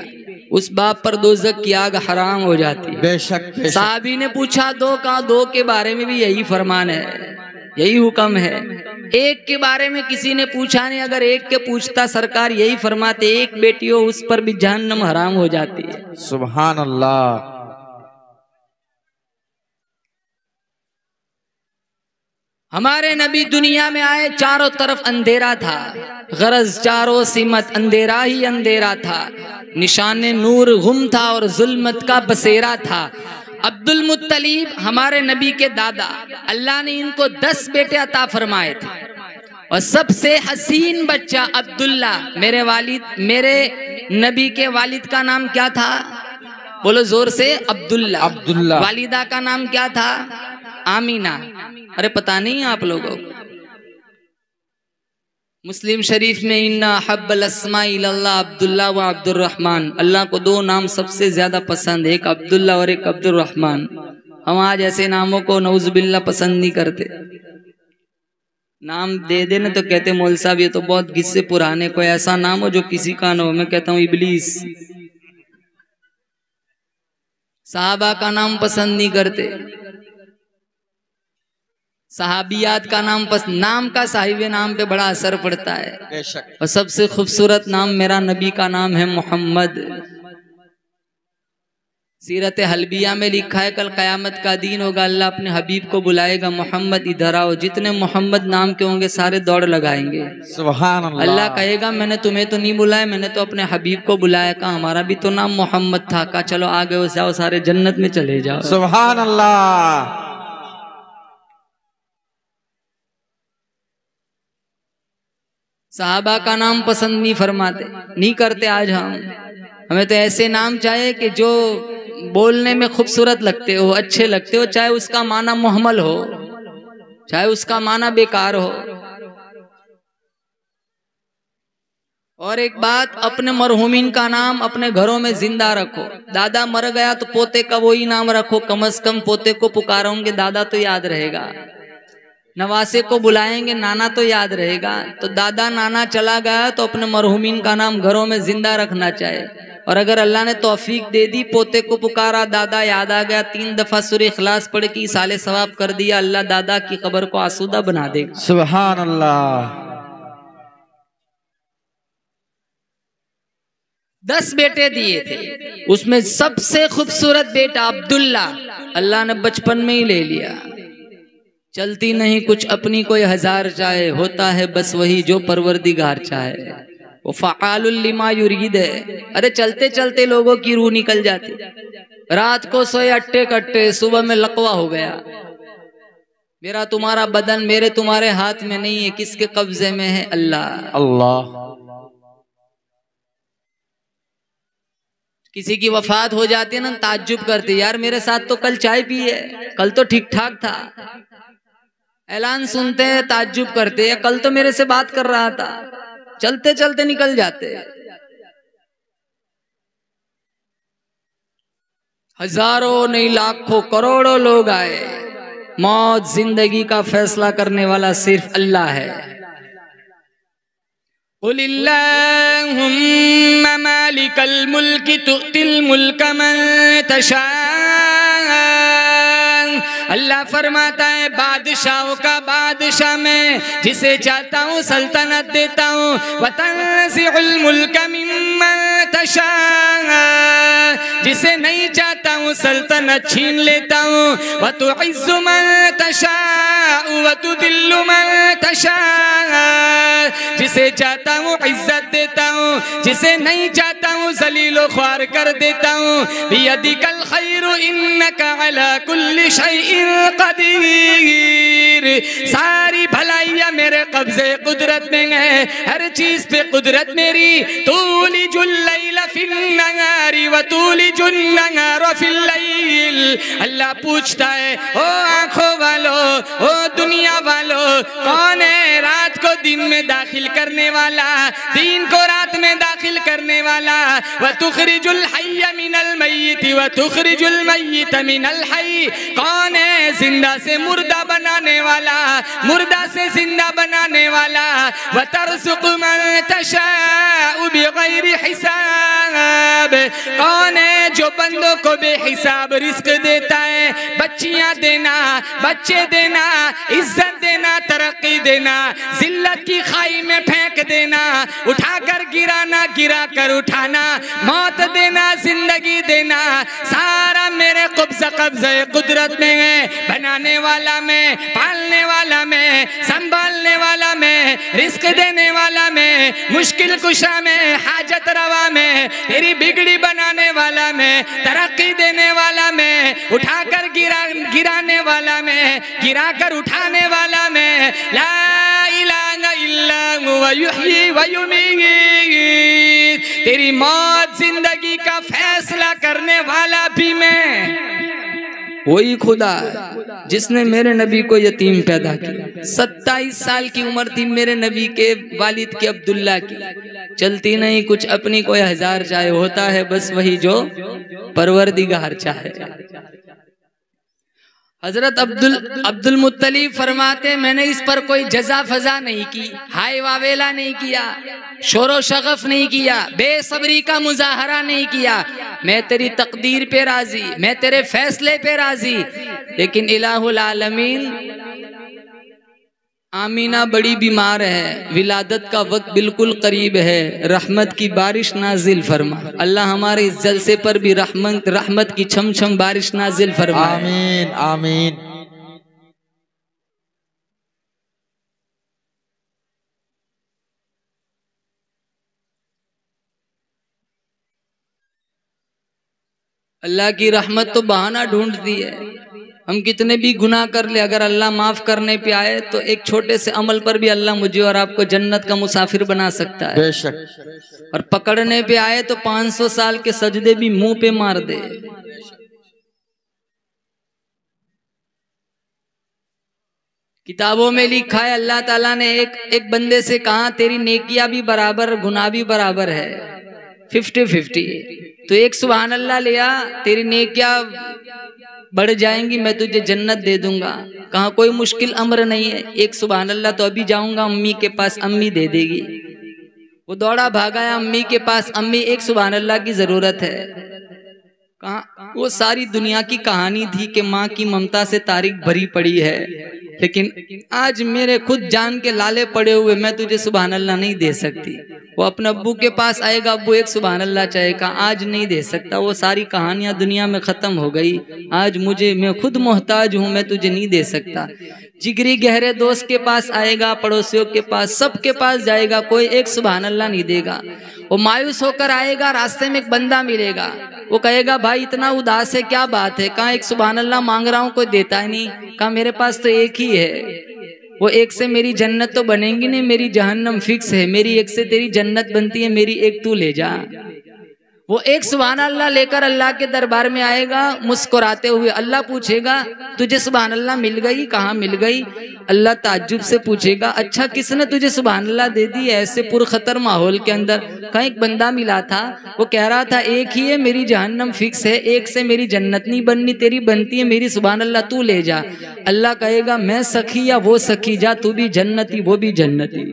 उस बाप पर दोज़ख की आग हराम हो जाती है। बेशक। साहबी ने पूछा 2 कहाँ? 2 के बारे में भी यही फरमान है, यही हुक्म है। 1 के बारे में किसी ने पूछा नहीं, अगर 1 के पूछता सरकार यही फरमाते, 1 बेटी हो उस पर भी जहन्नम हराम हो जाती है। सुभान अल्लाह। हमारे नबी दुनिया में आए, चारों तरफ अंधेरा था, गरज चारों सिमत अंधेरा ही अंधेरा था। निशाने नूर गुम था और जुल्मत का बसेरा था। अब्दुल मुत्तलिब हमारे नबी के दादा, अल्लाह ने इनको 10 बेटे अता फरमाए थे और सबसे हसीन बच्चा अब्दुल्ला, मेरे नबी के वालिद का नाम क्या था? बोलो जोर से। अब्दुल्ला। वालिदा का नाम क्या था? आमीना। अरे पता नहीं आप लोगों को? मुस्लिम शरीफ में इन्ना हब्बल अस्मा इल्लल्लाह अब्दुल्ला व अब्दुर्रहमान, अल्लाह को 2 नाम सबसे ज्यादा पसंद है, एक अब्दुल्ला और एक अब्दुर्रहमान। हम आज ऐसे नामों को नऊजुबिल्ला पसंद नहीं करते। नाम दे देना तो कहते मौल साहब ये तो बहुत किस्से पुराने, कोई ऐसा नाम हो जो किसी का ना हो। मैं कहता हूँ इबलीस। साहबा का नाम पसंद नहीं करते, सहाबियात का नाम नाम का साहिब नाम पे बड़ा असर पड़ता है। बेशक। और सबसे खूबसूरत नाम मेरा नबी का नाम है मोहम्मद। सीरत हलबिया में लिखा है, कल कयामत का दिन होगा, अल्लाह अपने हबीब को बुलाएगा, मोहम्मद इधर आओ। जितने मोहम्मद नाम के होंगे सारे दौड़ लगाएंगे। सुभान अल्लाह। अल्लाह कहेगा मैंने तुम्हें तो नहीं बुलाया, मैंने तो अपने हबीब को बुलाया। कहा हमारा भी तो नाम मोहम्मद था। कहा चलो आगे हो जाओ, सारे जन्नत में चले जाओ। सुभान अल्लाह। साहबा का नाम पसंद नहीं फरमाते, नहीं करते आज हम। हमें तो ऐसे नाम चाहिए कि जो बोलने में खूबसूरत लगते हो, अच्छे लगते हो, चाहे उसका माना मुहम्मल हो, चाहे उसका माना बेकार हो। और एक बात, अपने मरहूमीन का नाम अपने घरों में जिंदा रखो। दादा मर गया तो पोते का वही नाम रखो, कम से कम पोते को पुकारोगे दादा तो याद रहेगा, नवासे को बुलाएंगे नाना तो याद रहेगा। तो दादा नाना चला गया तो अपने मरहूमीन का नाम घरों में जिंदा रखना चाहिए। और अगर अल्लाह ने तौफीक दे दी, पोते को पुकारा, दादा याद आ गया, 3 दफा सूरह इखलास पढ़ के साले सवाब कर दिया, अल्लाह दादा की कब्र को आसूदा बना देगा। सुभान अल्लाह। 10 बेटे दिए थे, उसमें सबसे खूबसूरत बेटा अब्दुल्ला अल्लाह ने बचपन में ही ले लिया। चलती नहीं कुछ अपनी कोई 1000 चाहे, होता है बस वही जो परवरदिगार चाहे। वो फ़आलुल लिमा युरीद है। अरे चलते चलते लोगों की रूह निकल जाती, रात को सोए अट्टे कट्टे, सुबह में लकवा हो गया। मेरा तुम्हारा बदन मेरे तुम्हारे हाथ में नहीं है, किसके कब्जे में है? अल्लाह। अल्लाह। किसी की वफात हो जाती है ना, ताज्जुब करते, यार मेरे साथ तो कल चाय पी है, कल तो ठीक ठाक था। ऐलान सुनते हैं, ताज्जुब करते हैं, कल तो मेरे से बात कर रहा था। चलते चलते निकल जाते। हजारों नहीं लाखों करोड़ों लोग आए, मौत जिंदगी का फैसला करने वाला सिर्फ अल्लाह है। कुलिल्लाहुम्मा मालिकल मुल्कि तुअतिल मुल्का मन तशा। अल्लाह फरमाता है बादशाहों का बादशाह मैं, जिसे चाहता हूँ सल्तनत देता हूँ। वतंज़िउल मुल्का मिम्मन तशा, जिसे नहीं चाहता हूँ सल्तनत छीन लेता हूँ। वतुइज़्ज़ु मन तशा वतुदिल्लु मन तशा, जिसे चाहता हूँ इज्जत देता हूँ, जिसे नहीं चाहता हूँ ज़लीलो ख्वार कर देता हूँ। बियदिकल खैरु इन्नका अला कुल्लि शैइन कदीर। सारी भलाइयाँ मेरे कब्जे कुदरत में है, हर चीज पे कुदरत मेरी। तूलिजुल लैला फिन नहारी व तूलिजुन नहारा फिल लैल। अल्लाह पूछता है, ओ आंखों वालों, ओ दुनिया वालों, कौन है रात को दिन में दाखिल करने वाला, दिन को रात में दाखिल करने वाला। व तुखरिजुल हय्य मिनल मय्यित व तुखरिजुल मय्यित मिनल हय्य। कौन है जिंदा से मुर्दा बनाने वाला, मुर्दा से जिंदा बनाने वाला। व तरज़ुक़ु मन तशाअ बिग़ैरि हिसाब। कौन है जो बंदों को बेहिसाब रिस्क देता है, बच्चियां देना, बच्चे देना, इज्जत देना, तरक्की देना, जिल्लत की खाई में फेंक देना, उठाकर गिराना, गिरा कर उठाना, मौत देना, जिंदगी देना, सारा मेरे कब्ज़े कुदरत में है। बनाने वाला मैं, पालने वाला मैं, संभालने वाला मैं, रिस्क देने वाला मैं, मुश्किल कुशा में, हाजत रवा में, तेरी बिगड़ी बनाने वाला मैं, तरक्की देने वाला मैं, उठाकर गिराने वाला मैं, गिराकर उठाने वाला मैं। ला इलाहा इल्ला हुवा युहयी व युमीत। तेरी मौत जिंदगी का फैसला करने वाला भी मैं। वही खुदा जिसने मेरे नबी को यतीम पैदा किया। 27 साल की उम्र थी मेरे नबी के वालिद के अब्दुल्ला की। चलती नहीं कुछ अपनी कोई 1000 चाहे, होता है बस वही जो परवरदिगार चाहे। हजरत अब्दुल मुत्तलिब फरमाते, मैंने इस पर कोई जजा फजा नहीं की, हाय वावेला नहीं किया, शोरो शगफ नहीं किया, बेसब्री का मुजाहरा नहीं किया। मैं तेरी तकदीर पे राजी, मैं तेरे फैसले पे राजी। लेकिन इलाहुल आलमीन आमीना बड़ी बीमार है, विलादत का वक्त बिल्कुल करीब है, रहमत की बारिश नाजिल फरमा। अल्लाह हमारे इस जलसे पर भी रहमत की छम छम बारिश नाजिल फरमा। आमीन आमीन। अल्लाह की रहमत तो बहाना ढूंढती है। हम कितने भी गुनाह कर ले, अगर अल्लाह माफ करने पे आए तो एक छोटे से अमल पर भी अल्लाह मुझे और आपको जन्नत का मुसाफिर बना सकता है। बेशक। और पकड़ने पे आए तो 500 साल के सजदे भी मुंह पे मार दे। किताबों में लिखा है, अल्लाह ताला ने एक बंदे से कहा तेरी नेकियां भी बराबर गुनाह भी बराबर है, 50-50। तो एक सुभान अल्लाह लिया, तेरी नेकियां बढ़ जाएंगी, मैं तुझे जन्नत दे दूंगा। कहा कोई मुश्किल अम्र नहीं है, एक सुभान अल्लाह तो अभी जाऊंगा अम्मी के पास, अम्मी दे देगी। वो दौड़ा भागा है अम्मी के पास, अम्मी एक सुभान अल्लाह की जरूरत है। कहा वो सारी दुनिया की कहानी थी कि माँ की ममता से तारीख भरी पड़ी है, लेकिन आज मेरे खुद जान के लाले पड़े हुए मैं तुझे सुभान अल्लाह नहीं दे सकती। वो अपने अब्बू के पास आएगा, अब्बू एक सुभान अल्लाह चाहेगा, आज नहीं दे सकता, वो सारी कहानियां दुनिया में खत्म हो गई, आज मैं खुद मोहताज हूं, मैं तुझे नहीं दे सकता। जिगरी गहरे दोस्त के पास आएगा, पड़ोसियों के पास, सबके पास जाएगा, कोई एक सुभान अल्लाह नहीं देगा। वो मायूस होकर आएगा, रास्ते में एक बंदा मिलेगा, वो कहेगा भाई इतना उदास है, क्या बात है? कहा एक सुभान अल्लाह मांग रहा हूं, कोई देता ही नहीं। कहा मेरे पास तो एक ही है, वो एक से मेरी जन्नत तो बनेगी नहीं, मेरी जहन्नम फिक्स है, मेरी एक से तेरी जन्नत बनती है, मेरी एक तू ले जा। वो एक सुभान अल्लाह लेकर अल्लाह के दरबार में आएगा मुस्कुराते हुए। अल्लाह पूछेगा तुझे सुभान अल्लाह मिल गई? कहाँ मिल गई? अल्लाह ताज्जुब से पूछेगा अच्छा किसने तुझे सुभान अल्लाह दे दी ऐसे पुरखतर माहौल के अंदर? कहीं एक बंदा मिला था, वो कह रहा था एक ही है, मेरी जहन्नम फिक्स है, एक से मेरी जन्नत नहीं बननी, तेरी बनती है, मेरी सुभान अल्लाह तू ले जा। अल्लाह कहेगा मैं सखी या वो सखी, जा तू भी जन्नती वो भी जन्नती।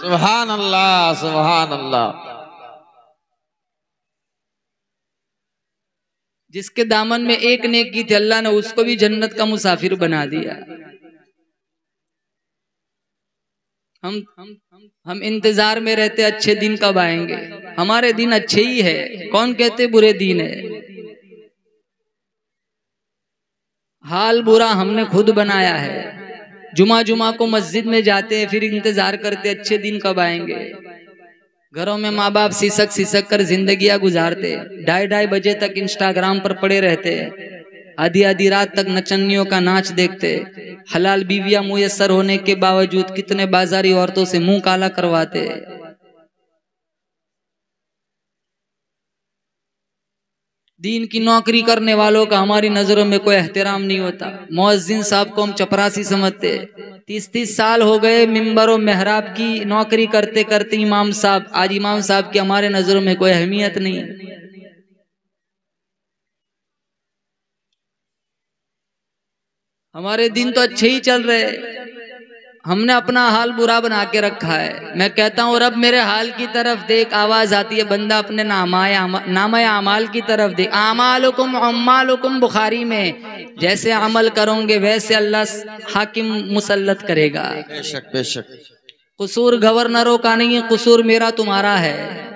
सुभान अल्लाह सुभान अल्लाह। जिसके दामन में एक नेकी थी अल्लाह ने उसको भी जन्नत का मुसाफिर बना दिया। हम इंतजार में रहते अच्छे दिन कब आएंगे। हमारे दिन अच्छे ही है, कौन कहते बुरे दिन है? हाल बुरा हमने खुद बनाया है। जुमा को मस्जिद में जाते हैं, फिर इंतजार करते अच्छे दिन कब आएंगे। घरों में माँ बाप सिसक कर जिंदगियां गुजारते, 2:30 बजे तक इंस्टाग्राम पर पड़े रहते, आधी रात तक नचनियों का नाच देखते, हलाल बीवियां मुयस्सर होने के बावजूद कितने बाजारी औरतों से मुंह काला करवाते। दीन की नौकरी करने वालों का हमारी नजरों में कोई एहतराम नहीं होता। मुअज्जिन साहब को हम चपरासी समझते। 30 साल हो गए मिंबर और मेहराब की नौकरी करते करते इमाम साहब, आज इमाम साहब की हमारे नजरों में कोई अहमियत नहीं। हमारे दिन तो अच्छे ही चल रहे, हमने अपना हाल बुरा बना के रखा है। मैं कहता हूँ रब मेरे हाल की तरफ देख, आवाज आती है बंदा अपने नामाए अमाल की तरफ देख। आमालुकुम अम्मालुकुम, बुखारी में जैसे अमल करोगे वैसे अल्लाह हाकिम मुसल्लत करेगा। बेशक बेशक। कसूर गवर्नरों का नहीं है, कसूर मेरा तुम्हारा है।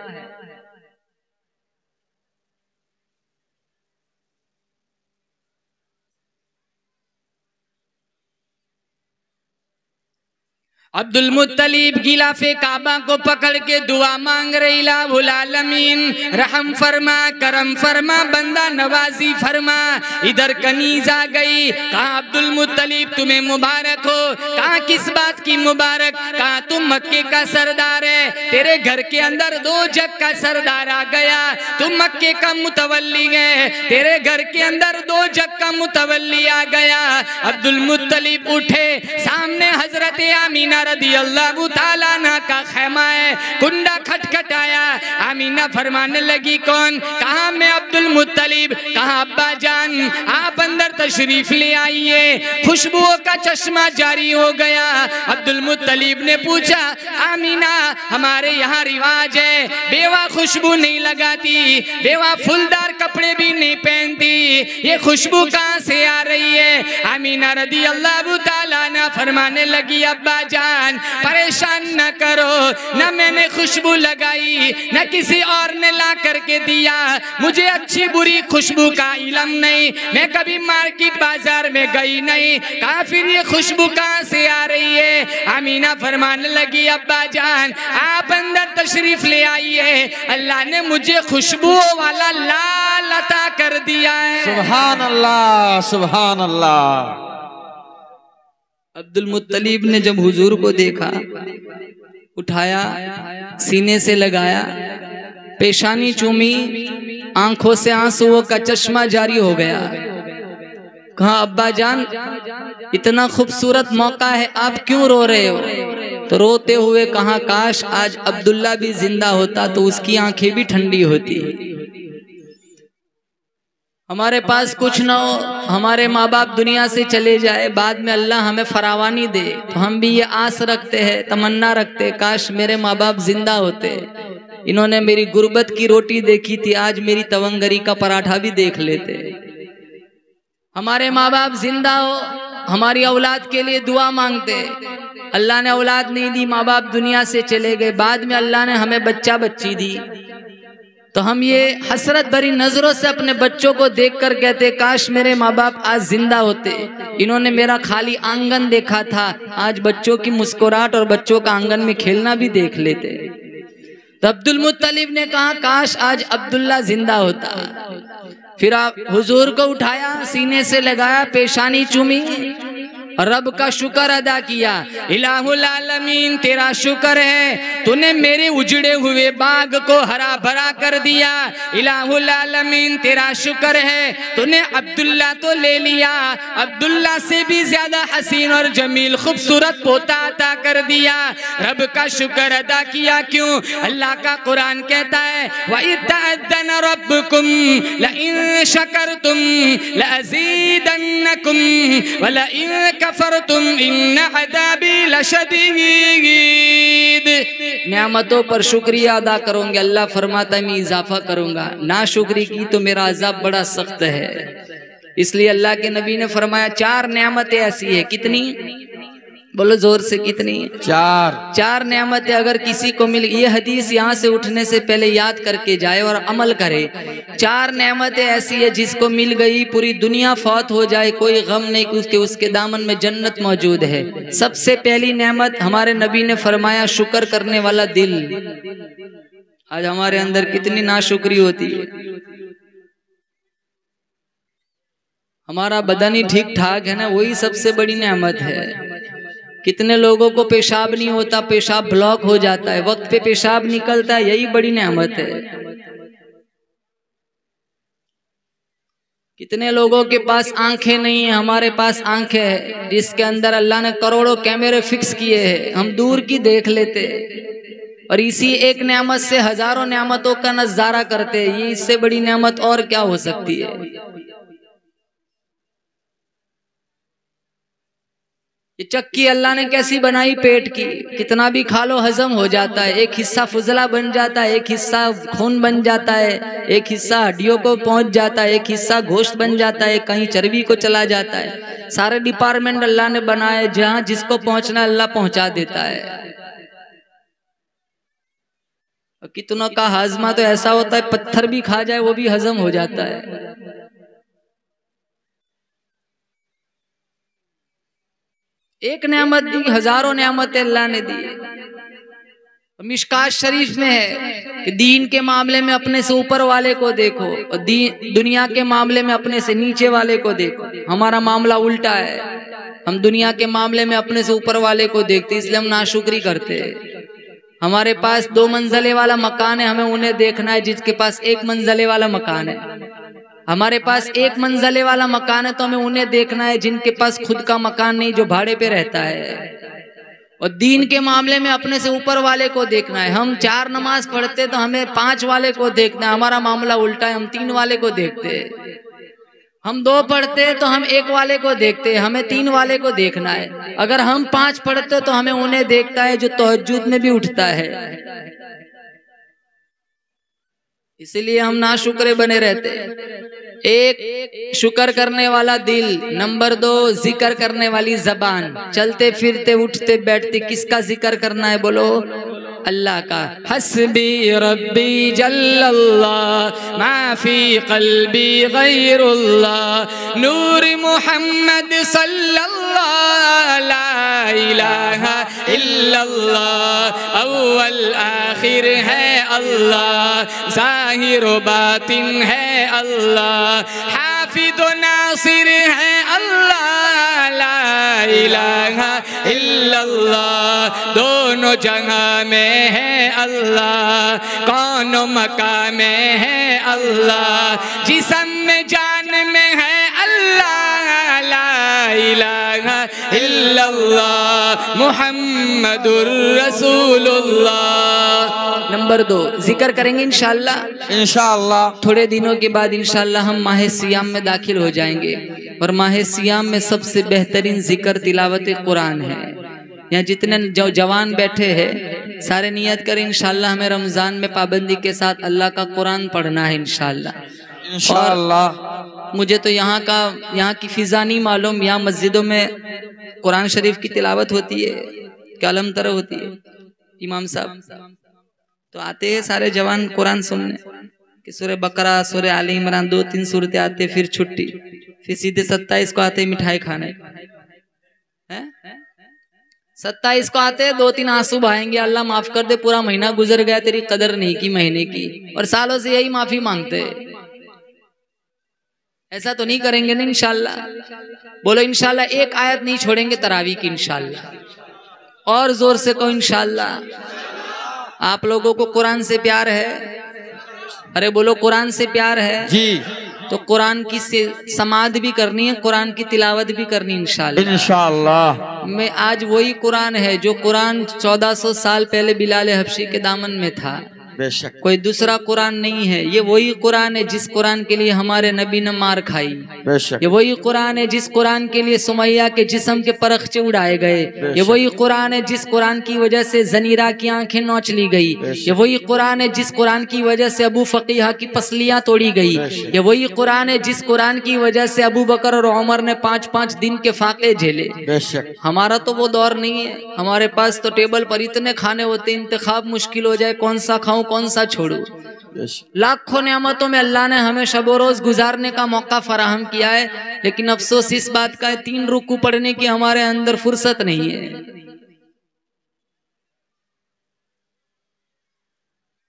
अब्दुल मुत्तलिब गिलाफे काबा को पकड़ के दुआ मांग रही, इलाहुल आलमीन रहम फरमा, करम फरमा, बंदा नवाजी फरमा। इधर कनीज आ गई, कहा अब्दुल मुत्तलिब तुम्हें मुबारक हो। कहा किस बात की मुबारक? कहा तुम मक्के का सरदार है, तेरे घर के अंदर 2 जग का सरदार आ गया, तुम मक्के का मुतवल्ली है, तेरे घर के अंदर 2 जग का मुतवल्ली आ गया। अब्दुल मुत्तलिब उठे, सामने हजरत आमीना रदी अल्लाह ताला अन्हा का खैमा है, कुंडा खटखटाया। आमीना फरमाने लगी कौन? कहा मैं अब्दुल मुत्तलिब। कहा अब्बा जान आप अंदर तशरीफ ले आइए। खुशबुओं का चश्मा जारी हो गया। अब्दुल मुत्तलिब ने पूछा आमीना हमारे यहाँ रिवाज है बेवा खुशबू नहीं लगाती, बेवा फूलदार कपड़े भी नहीं पहनती, ये खुशबू कहाँ से आ रही है? आमीना रदी अल्लाह ताला अन्हा फरमाने लगी अब्बा जान परेशान न करो, न मैंने खुशबू लगाई न किसी और ने ला करके दिया, मुझे अच्छी बुरी खुशबू का इल्म नहीं, मैं कभी मार्केट बाजार में गई नहीं। कहा फिर ये खुशबू कहाँ से आ रही है? आमीना फरमाने लगी अब्बा जान आप अंदर तशरीफ ले आइए, अल्लाह ने मुझे खुशबू वाला लाल अता कर दिया है। सुभान अल्लाह सुभान अल्लाह। अब्दुल मुत्तलिब ने जब हुजूर को देखा, उठाया, सीने से लगाया, पेशानी चूमी, आंखों से आंसुओं का चश्मा जारी हो गया। कहा अब्बा जान इतना खूबसूरत मौका है, आप क्यों रो रहे हो? तो रोते हुए कहा काश आज अब्दुल्ला भी जिंदा होता तो उसकी आंखें भी ठंडी होती। हमारे पास कुछ ना हो, हमारे माँ बाप दुनिया से चले जाए, बाद में अल्लाह हमें फरावानी दे, तो हम भी ये आस रखते हैं, तमन्ना रखते, काश मेरे माँ बाप जिंदा होते। इन्होंने मेरी गुर्बत की रोटी देखी थी, आज मेरी तवंगरी का पराठा भी देख लेते। हमारे माँ बाप जिंदा हो, हमारी औलाद के लिए दुआ मांगते। अल्लाह ने औलाद नहीं दी, माँ बाप दुनिया से चले गए, बाद में अल्लाह ने हमें बच्चा बच्ची दी, तो हम ये हसरत भरी नजरों से अपने बच्चों को देखकर कहते काश मेरे माँ बाप आज जिंदा होते। इन्होंने मेरा खाली आंगन देखा था, आज बच्चों की मुस्कुराहट और बच्चों का आंगन में खेलना भी देख लेते। तो अब्दुल मुत्तलिब ने कहा काश आज अब्दुल्ला जिंदा होता। फिर आप हुजूर को उठाया, सीने से लगाया, पेशानी चूमी और रब का शुक्र अदा किया। इलाहुल आलमीन तेरा शुक्र है, तूने मेरे उजड़े हुए बाग को हरा भरा कर दिया। इलाहुल आलमीन तेरा शुक्र है, तूने अब्दुल्ला तो ले लिया, अब्दुल्ला से भी ज्यादा हसीन और जमील खूबसूरत पोता अता कर दिया। रब का शुक्र अदा किया। क्यों? अल्लाह का कुरान कहता है वइज़ तअज़्ज़न रब्बुकुम लइन शकरतुम लअज़ीदन्नकुम वलइन कफरतुम इन्न अज़ाबी लशदीद। नेमतों पर शुक्रिया अदा करोगे, अल्लाह फरमाता है मैं इजाफा करूंगा, ना शुक्री की तो मेरा अजाब बड़ा सख्त है। इसलिए अल्लाह के नबी ने फरमाया 4 नेमतें ऐसी है। कितनी? बोलो जोर से, कितनी? 4 नेमतें अगर किसी को मिल, ये हदीस यहाँ से उठने से पहले याद करके जाए और अमल करे। 4 नेमतें ऐसी है जिसको मिल गई पूरी दुनिया फौत हो जाए, कोई गम नहीं कि उसके दामन में जन्नत मौजूद है। सबसे पहली नेमत हमारे नबी ने फरमाया शुक्र करने वाला दिल। आज हमारे अंदर कितनी नाशुक्री होती है। हमारा बदन ही ठीक ठाक है ना, वही सबसे बड़ी नेमत है। कितने लोगों को पेशाब नहीं होता, पेशाब ब्लॉक हो जाता है, वक्त पे पेशाब निकलता है, यही बड़ी नेमत है। कितने लोगों के पास आंखें नहीं है, हमारे पास आंखें है जिसके अंदर अल्लाह ने करोड़ों कैमरे फिक्स किए हैं, हम दूर की देख लेते और इसी एक नेमत से हजारों नेमतों का नजारा करते। ये इससे बड़ी नेमत और क्या हो सकती है। ये चक्की अल्लाह ने कैसी बनाई पेट की, कितना भी खा लो हजम हो जाता है। एक हिस्सा फुजला बन जाता है, एक हिस्सा खून बन जाता है, एक हिस्सा हड्डियों को पहुंच जाता है, एक हिस्सा गोश्त बन जाता है, कहीं चर्बी को चला जाता है। सारे डिपार्टमेंट अल्लाह ने बनाए, जहां जिसको पहुंचना अल्लाह पहुंचा देता है। कितनों का हाजमा तो ऐसा होता है पत्थर भी खा जाए वो भी हजम हो जाता है। एक नेमत दी, हजारों नेमतें अल्लाह ने दी। मिशकात शरीफ में है कि दीन के मामले में अपने से ऊपर वाले को देखो और दुनिया के मामले में अपने से नीचे वाले को देखो। हमारा मामला उल्टा है, हम दुनिया के मामले में अपने से ऊपर वाले को देखते, इसलिए हम नाशुक्री करते हैं। हमारे पास 2 मंजिले वाला मकान है, हमें उन्हें देखना है जिसके पास 1 मंजिले वाला मकान है। हमारे पास 1 मंजिले वाला मकान है तो हमें उन्हें देखना है जिनके पास खुद का मकान नहीं, जो भाड़े पे रहता है। और दीन के मामले में अपने से ऊपर वाले को देखना है। हम 4 नमाज पढ़ते तो हमें 5 वाले को देखना है, हमारा मामला उल्टा है, हम 3 वाले को देखते हैं। हम 2 पढ़ते तो हम 1 वाले को देखते हैं, हमें 3 वाले को देखना है। अगर हम 5 पढ़ते तो हमें उन्हें देखता है जो तहज्जुद में भी उठता है। इसीलिए हम नाशुक्रे बने रहते हैं। 1 शुक्र करने वाला दिल, नंबर 2 जिक्र करने वाली जबान। चलते फिरते उठते बैठते किसका जिक्र करना है? बोलो अल्लाह का। हस्बी रब्बी जल्लल्लाह माफी कल्बी गैरुल्लाह नूर मुहम्मद सल्लल्लाह ला इलाहा इल्लल्लाह अव्वल आखिर है अल्लाह ज़ाहिर बातिन है अल्लाह हाफिज़ व नासिर है अल्लाह ला इलाहा इल्लल्लाह दोनों जगह में है अल्लाह कौन मकाम में है अल्लाह जिस्म में जान में है अल्लाह इल्लल्लाह मुहम्मदुर रसूलुल्लाह। नंबर 2, जिक्र करेंगे इंशाअल्लाह। इंशाअल्लाह थोड़े दिनों के बाद इंशाअल्लाह हम माह सियाम में दाखिल हो जाएंगे और माह सियाम में सबसे बेहतरीन जिक्र तिलावत कुरान है। यहाँ जितने जवान बैठे हैं सारे नियत करें इंशाअल्लाह हमें रमजान में पाबंदी के साथ अल्लाह का कुरान पढ़ना है इंशाअल्लाह। इंशाअल्लाह। मुझे तो यहाँ की फिजा नहीं मालूम, यहाँ मस्जिदों में कुरान शरीफ की तिलावत होती है, कलम तरह होती है। इमाम साहब तो आते हैं सारे जवान कुरान सुनने कि सूरह बकरा, सूरह आले इमरान 2-3 सूरतें आते, फिर छुट्टी, फिर सीधे 27 को आते मिठाई खाने हैं। 27 को आते 2-3 आंसू बहाएंगे, अल्लाह माफ कर दे पूरा महीना गुजर गया, तेरी कदर नहीं की महीने की, और सालों से यही माफी मांगते। ऐसा तो नहीं करेंगे ना इंशाअल्लाह? बोलो इंशाअल्लाह। एक आयत नहीं छोड़ेंगे तरावी की इंशाअल्लाह। और जोर से कहो इंशाअल्लाह। आप लोगों को कुरान से प्यार है? अरे बोलो कुरान से प्यार है जी। तो कुरान की समाद भी करनी है, कुरान की तिलावत भी करनी इंशाअल्लाह। इंशाअल्लाह। मैं आज वही कुरान है जो कुरान 1400 साल पहले बिलाल हबशी के दामन में था, बेशक कोई दूसरा कुरान नहीं है। ये वही कुरान है जिस कुरान के लिए हमारे नबी ने मार खाई। बेशक। ये वही कुरान है जिस कुरान के लिए सुमैया के जिस्म के परखचे उड़ाए गए। ये वही कुरान है जिस कुरान की वजह से जनीरा की आंखें नोच ली गई। ये वही कुरान है जिस कुरान की वजह से अबू फकीहा की पसलियां तोड़ी गई। ये वही कुरान है जिस कुरान की वजह से अबू बकर और उमर ने 5-5 दिन के फाके झेले। बेशक। हमारा तो वो दौर नहीं है, हमारे पास तो टेबल पर इतने खाने होते, इंतखाब मुश्किल हो जाए कौन सा खाऊं कौन सा छोड़ू। लाखों नेमतों में अल्लाह ने हमें शबो रोज गुजारने का मौका फराहम किया है, लेकिन अफसोस इस बात का है 3 रुकू पढ़ने की हमारे अंदर फुर्सत नहीं है।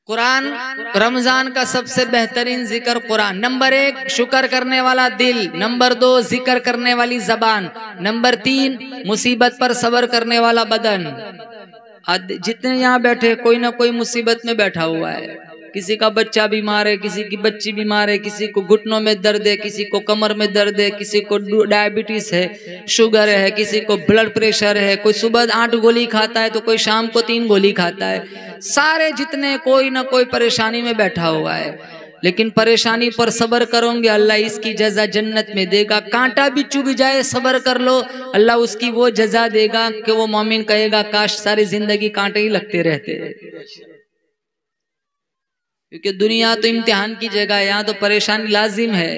कुरान रमजान का सबसे बेहतरीन जिक्र कुरान। नंबर 1 शुक्र करने वाला दिल, नंबर 2 जिक्र करने वाली जबान, नंबर 3 मुसीबत पर सब्र करने वाला बदन। जितने यहाँ बैठे कोई ना कोई मुसीबत में बैठा हुआ है। किसी का बच्चा बीमार है, किसी की बच्ची बीमार है, किसी को घुटनों में दर्द है, किसी को कमर में दर्द है, किसी को डायबिटीज है, शुगर है, किसी को ब्लड प्रेशर है, कोई सुबह 8 गोली खाता है तो कोई शाम को 3 गोली खाता है। सारे जितने कोई ना कोई परेशानी में बैठा हुआ है, लेकिन परेशानी पर सब्र करोगे अल्लाह इसकी जजा जन्नत में देगा। कांटा भी चुभ जाए सब्र कर लो, अल्लाह उसकी वो जजा देगा कि वो मोमिन कहेगा काश सारी जिंदगी कांटे ही लगते रहते। क्योंकि दुनिया तो इम्तिहान की जगह है, यहाँ तो परेशानी लाजिम है।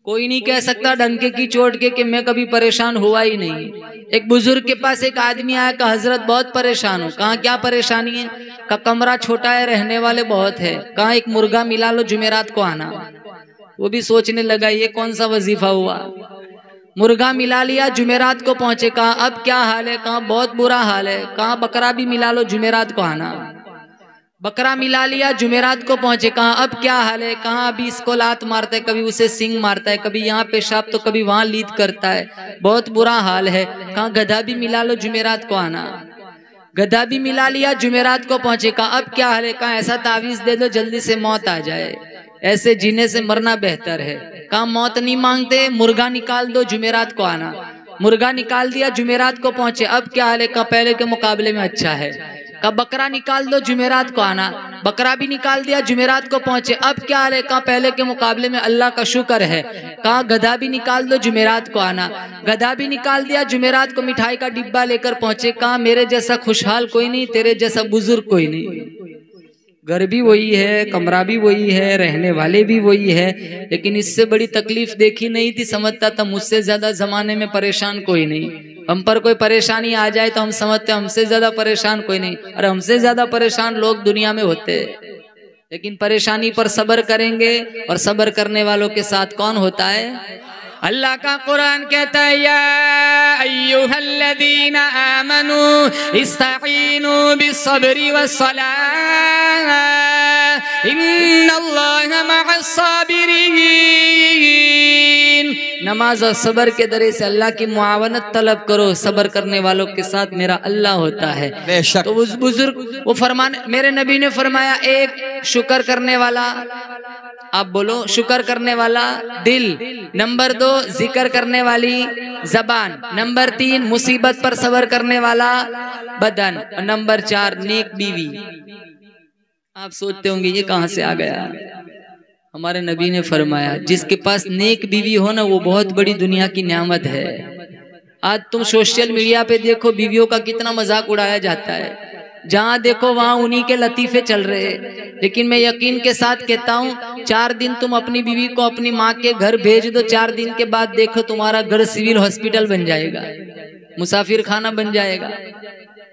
कोई नहीं कह सकता डंके की चोट के कि मैं कभी परेशान हुआ ही नहीं। एक बुजुर्ग के पास एक आदमी आया, कहा हजरत बहुत परेशान हूँ। कहा क्या परेशानी है? का कमरा छोटा है, रहने वाले बहुत है। कहा एक मुर्गा मिला लो, जुमेरात को आना। वो भी सोचने लगा ये कौन सा वजीफा हुआ। मुर्गा मिला लिया, जुमेरात को पहुंचे। कहा अब क्या हाल है? कहा बहुत बुरा हाल है। कहा बकरा भी मिला लो, जुमेरात को आना। बकरा मिला लिया, जुमेरात को पहुंचे। कहा अब क्या हाल है? कहा अभी इसको लात मारता है, कभी उसे सिंग मारता है, कभी यहाँ पेशाब तो कभी वहां लीद करता है, बहुत बुरा हाल है। कहा गधा भी मिला लो, जुमेरात को आना। गधा भी मिला लिया, जुमेरात को पहुंचे। कहा अब क्या हाल है? कहा ऐसा तावीज दे दो जल्दी से मौत आ जाए, ऐसे जीने से मरना बेहतर है। कहा मौत नहीं मांगते, मुर्गा निकाल दो, जुमेरात को आना। मुर्गा निकाल दिया, जुमेरात को पहुंचे। अब क्या हाल है? कहा पहले के मुकाबले में अच्छा है। कहा बकरा निकाल दो, जुमेरात को आना। बकरा भी निकाल दिया, जुमेरात को पहुंचे। अब क्या हाल है? कहा पहले के मुकाबले में अल्लाह का शुक्र है। कहा गधा भी निकाल दो, जुमेरात को आना। गधा भी निकाल दिया, जुमेरात को मिठाई का डिब्बा लेकर पहुंचे। कहा मेरे जैसा खुशहाल कोई नहीं, तेरे जैसा बुजुर्ग कोई नहीं। घर भी वही है, कमरा भी वही है, रहने वाले भी वही है, लेकिन इससे बड़ी तकलीफ देखी नहीं थी। समझता था मुझसे ज्यादा जमाने में परेशान कोई नहीं। हम पर कोई परेशानी आ जाए तो हम समझते हमसे ज्यादा परेशान कोई नहीं। अरे हमसे ज्यादा परेशान लोग दुनिया में होते हैं, लेकिन परेशानी पर सब्र करेंगे। और सब्र करने वालों के साथ कौन होता है? अल्लाह का कुरान कहता है या अय्युहल्लज़ीना आमनू इस्तईनू बिस्सब्रि वस्सलाह इन्नल्लाहा मअस्साबिरीन। नमाज और सब्र के दरे से अल्लाह की मुआवनत तलब करो, सब्र करने वालों के साथ मेरा अल्लाह होता है। तो उस बुजुर्ग वो फरमाने, मेरे नबी ने फरमाया एक शुक्र करने वाला, आप बोलो शुक्र करने वाला दिल, नंबर 2 जिक्र करने वाली जबान, नंबर 3 मुसीबत पर सब्र करने वाला बदन, और नंबर 4 नेक बीवी। आप सोचते होंगे ये कहां से आ गया? हमारे नबी ने फरमाया जिसके पास नेक बीवी हो ना, वो बहुत बड़ी दुनिया की नेमत है। आज तुम सोशल मीडिया पे देखो बीवियों का कितना मजाक उड़ाया जाता है, जहां देखो वहां उन्हीं के लतीफे चल रहे हैं। लेकिन मैं यकीन के साथ कहता हूँ 4 दिन तुम अपनी बीवी को अपनी माँ के घर भेज दो, 4 दिन के बाद देखो तुम्हारा घर सिविल हॉस्पिटल बन जाएगा, मुसाफिर खाना बन जाएगा।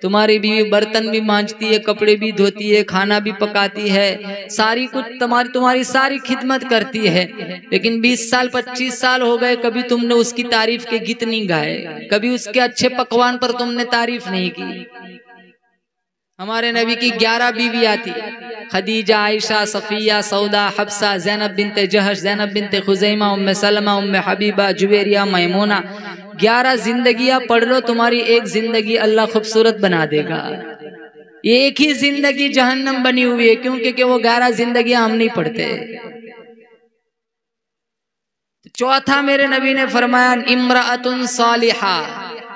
तुम्हारी बीवी बर्तन भी मांजती है, कपड़े भी धोती है, खाना भी पकाती है, सारी कुछ तुम्हारी सारी खिदमत करती है। लेकिन 20 साल 25 साल हो गए, कभी तुमने उसकी तारीफ के गीत नहीं गाए, कभी उसके अच्छे पकवान पर तुमने तारीफ नहीं की। हमारे नबी की 11 बीवियां थी, खदीजा, आयशा, सफिया, सौदा, हफ्सा, ज़ैनब बिनते जहश, ज़ैनब बिनते खुज़ैमा, उम्मे सलमा, उम्मे हबीबा, जुवेरिया, मैमूना। 11 जिंदगियां पढ़ लो, तुम्हारी एक जिंदगी अल्लाह खूबसूरत बना देगा। एक ही जिंदगी जहन्नम बनी हुई है, क्योंकि वो 11 जिंदगियां हम नहीं पढ़ते। चौथा मेरे नबी ने फरमाया इम्राअतुन सालिहा,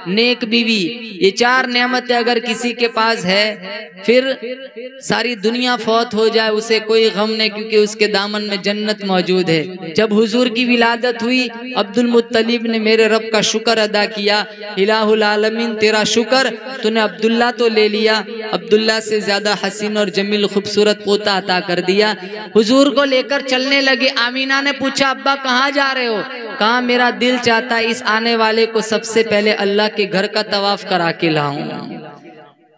नेक बीवी। ये 4 नेमतें अगर किसी के पास है, फिर सारी दुनिया फौत हो जाए उसे कोई गम नहीं, क्योंकि उसके दामन में जन्नत मौजूद है। जब हुजूर की विलादत हुई, अब्दुल मुत्तलिब ने मेरे रब का शुक्र अदा किया, इलाहुल आलमीन तेरा शुक्र, तूने अब्दुल्ला तो ले लिया, अब्दुल्ला से ज्यादा हसीन और जमील खूबसूरत पोता अता कर दिया। हुजूर को लेकर चलने लगे। आमीना ने पूछा अब्बा कहाँ जा रहे हो? कहा मेरा दिल चाहता है इस आने वाले को सबसे पहले अल्लाह के घर का तवाफ करा के लाऊं।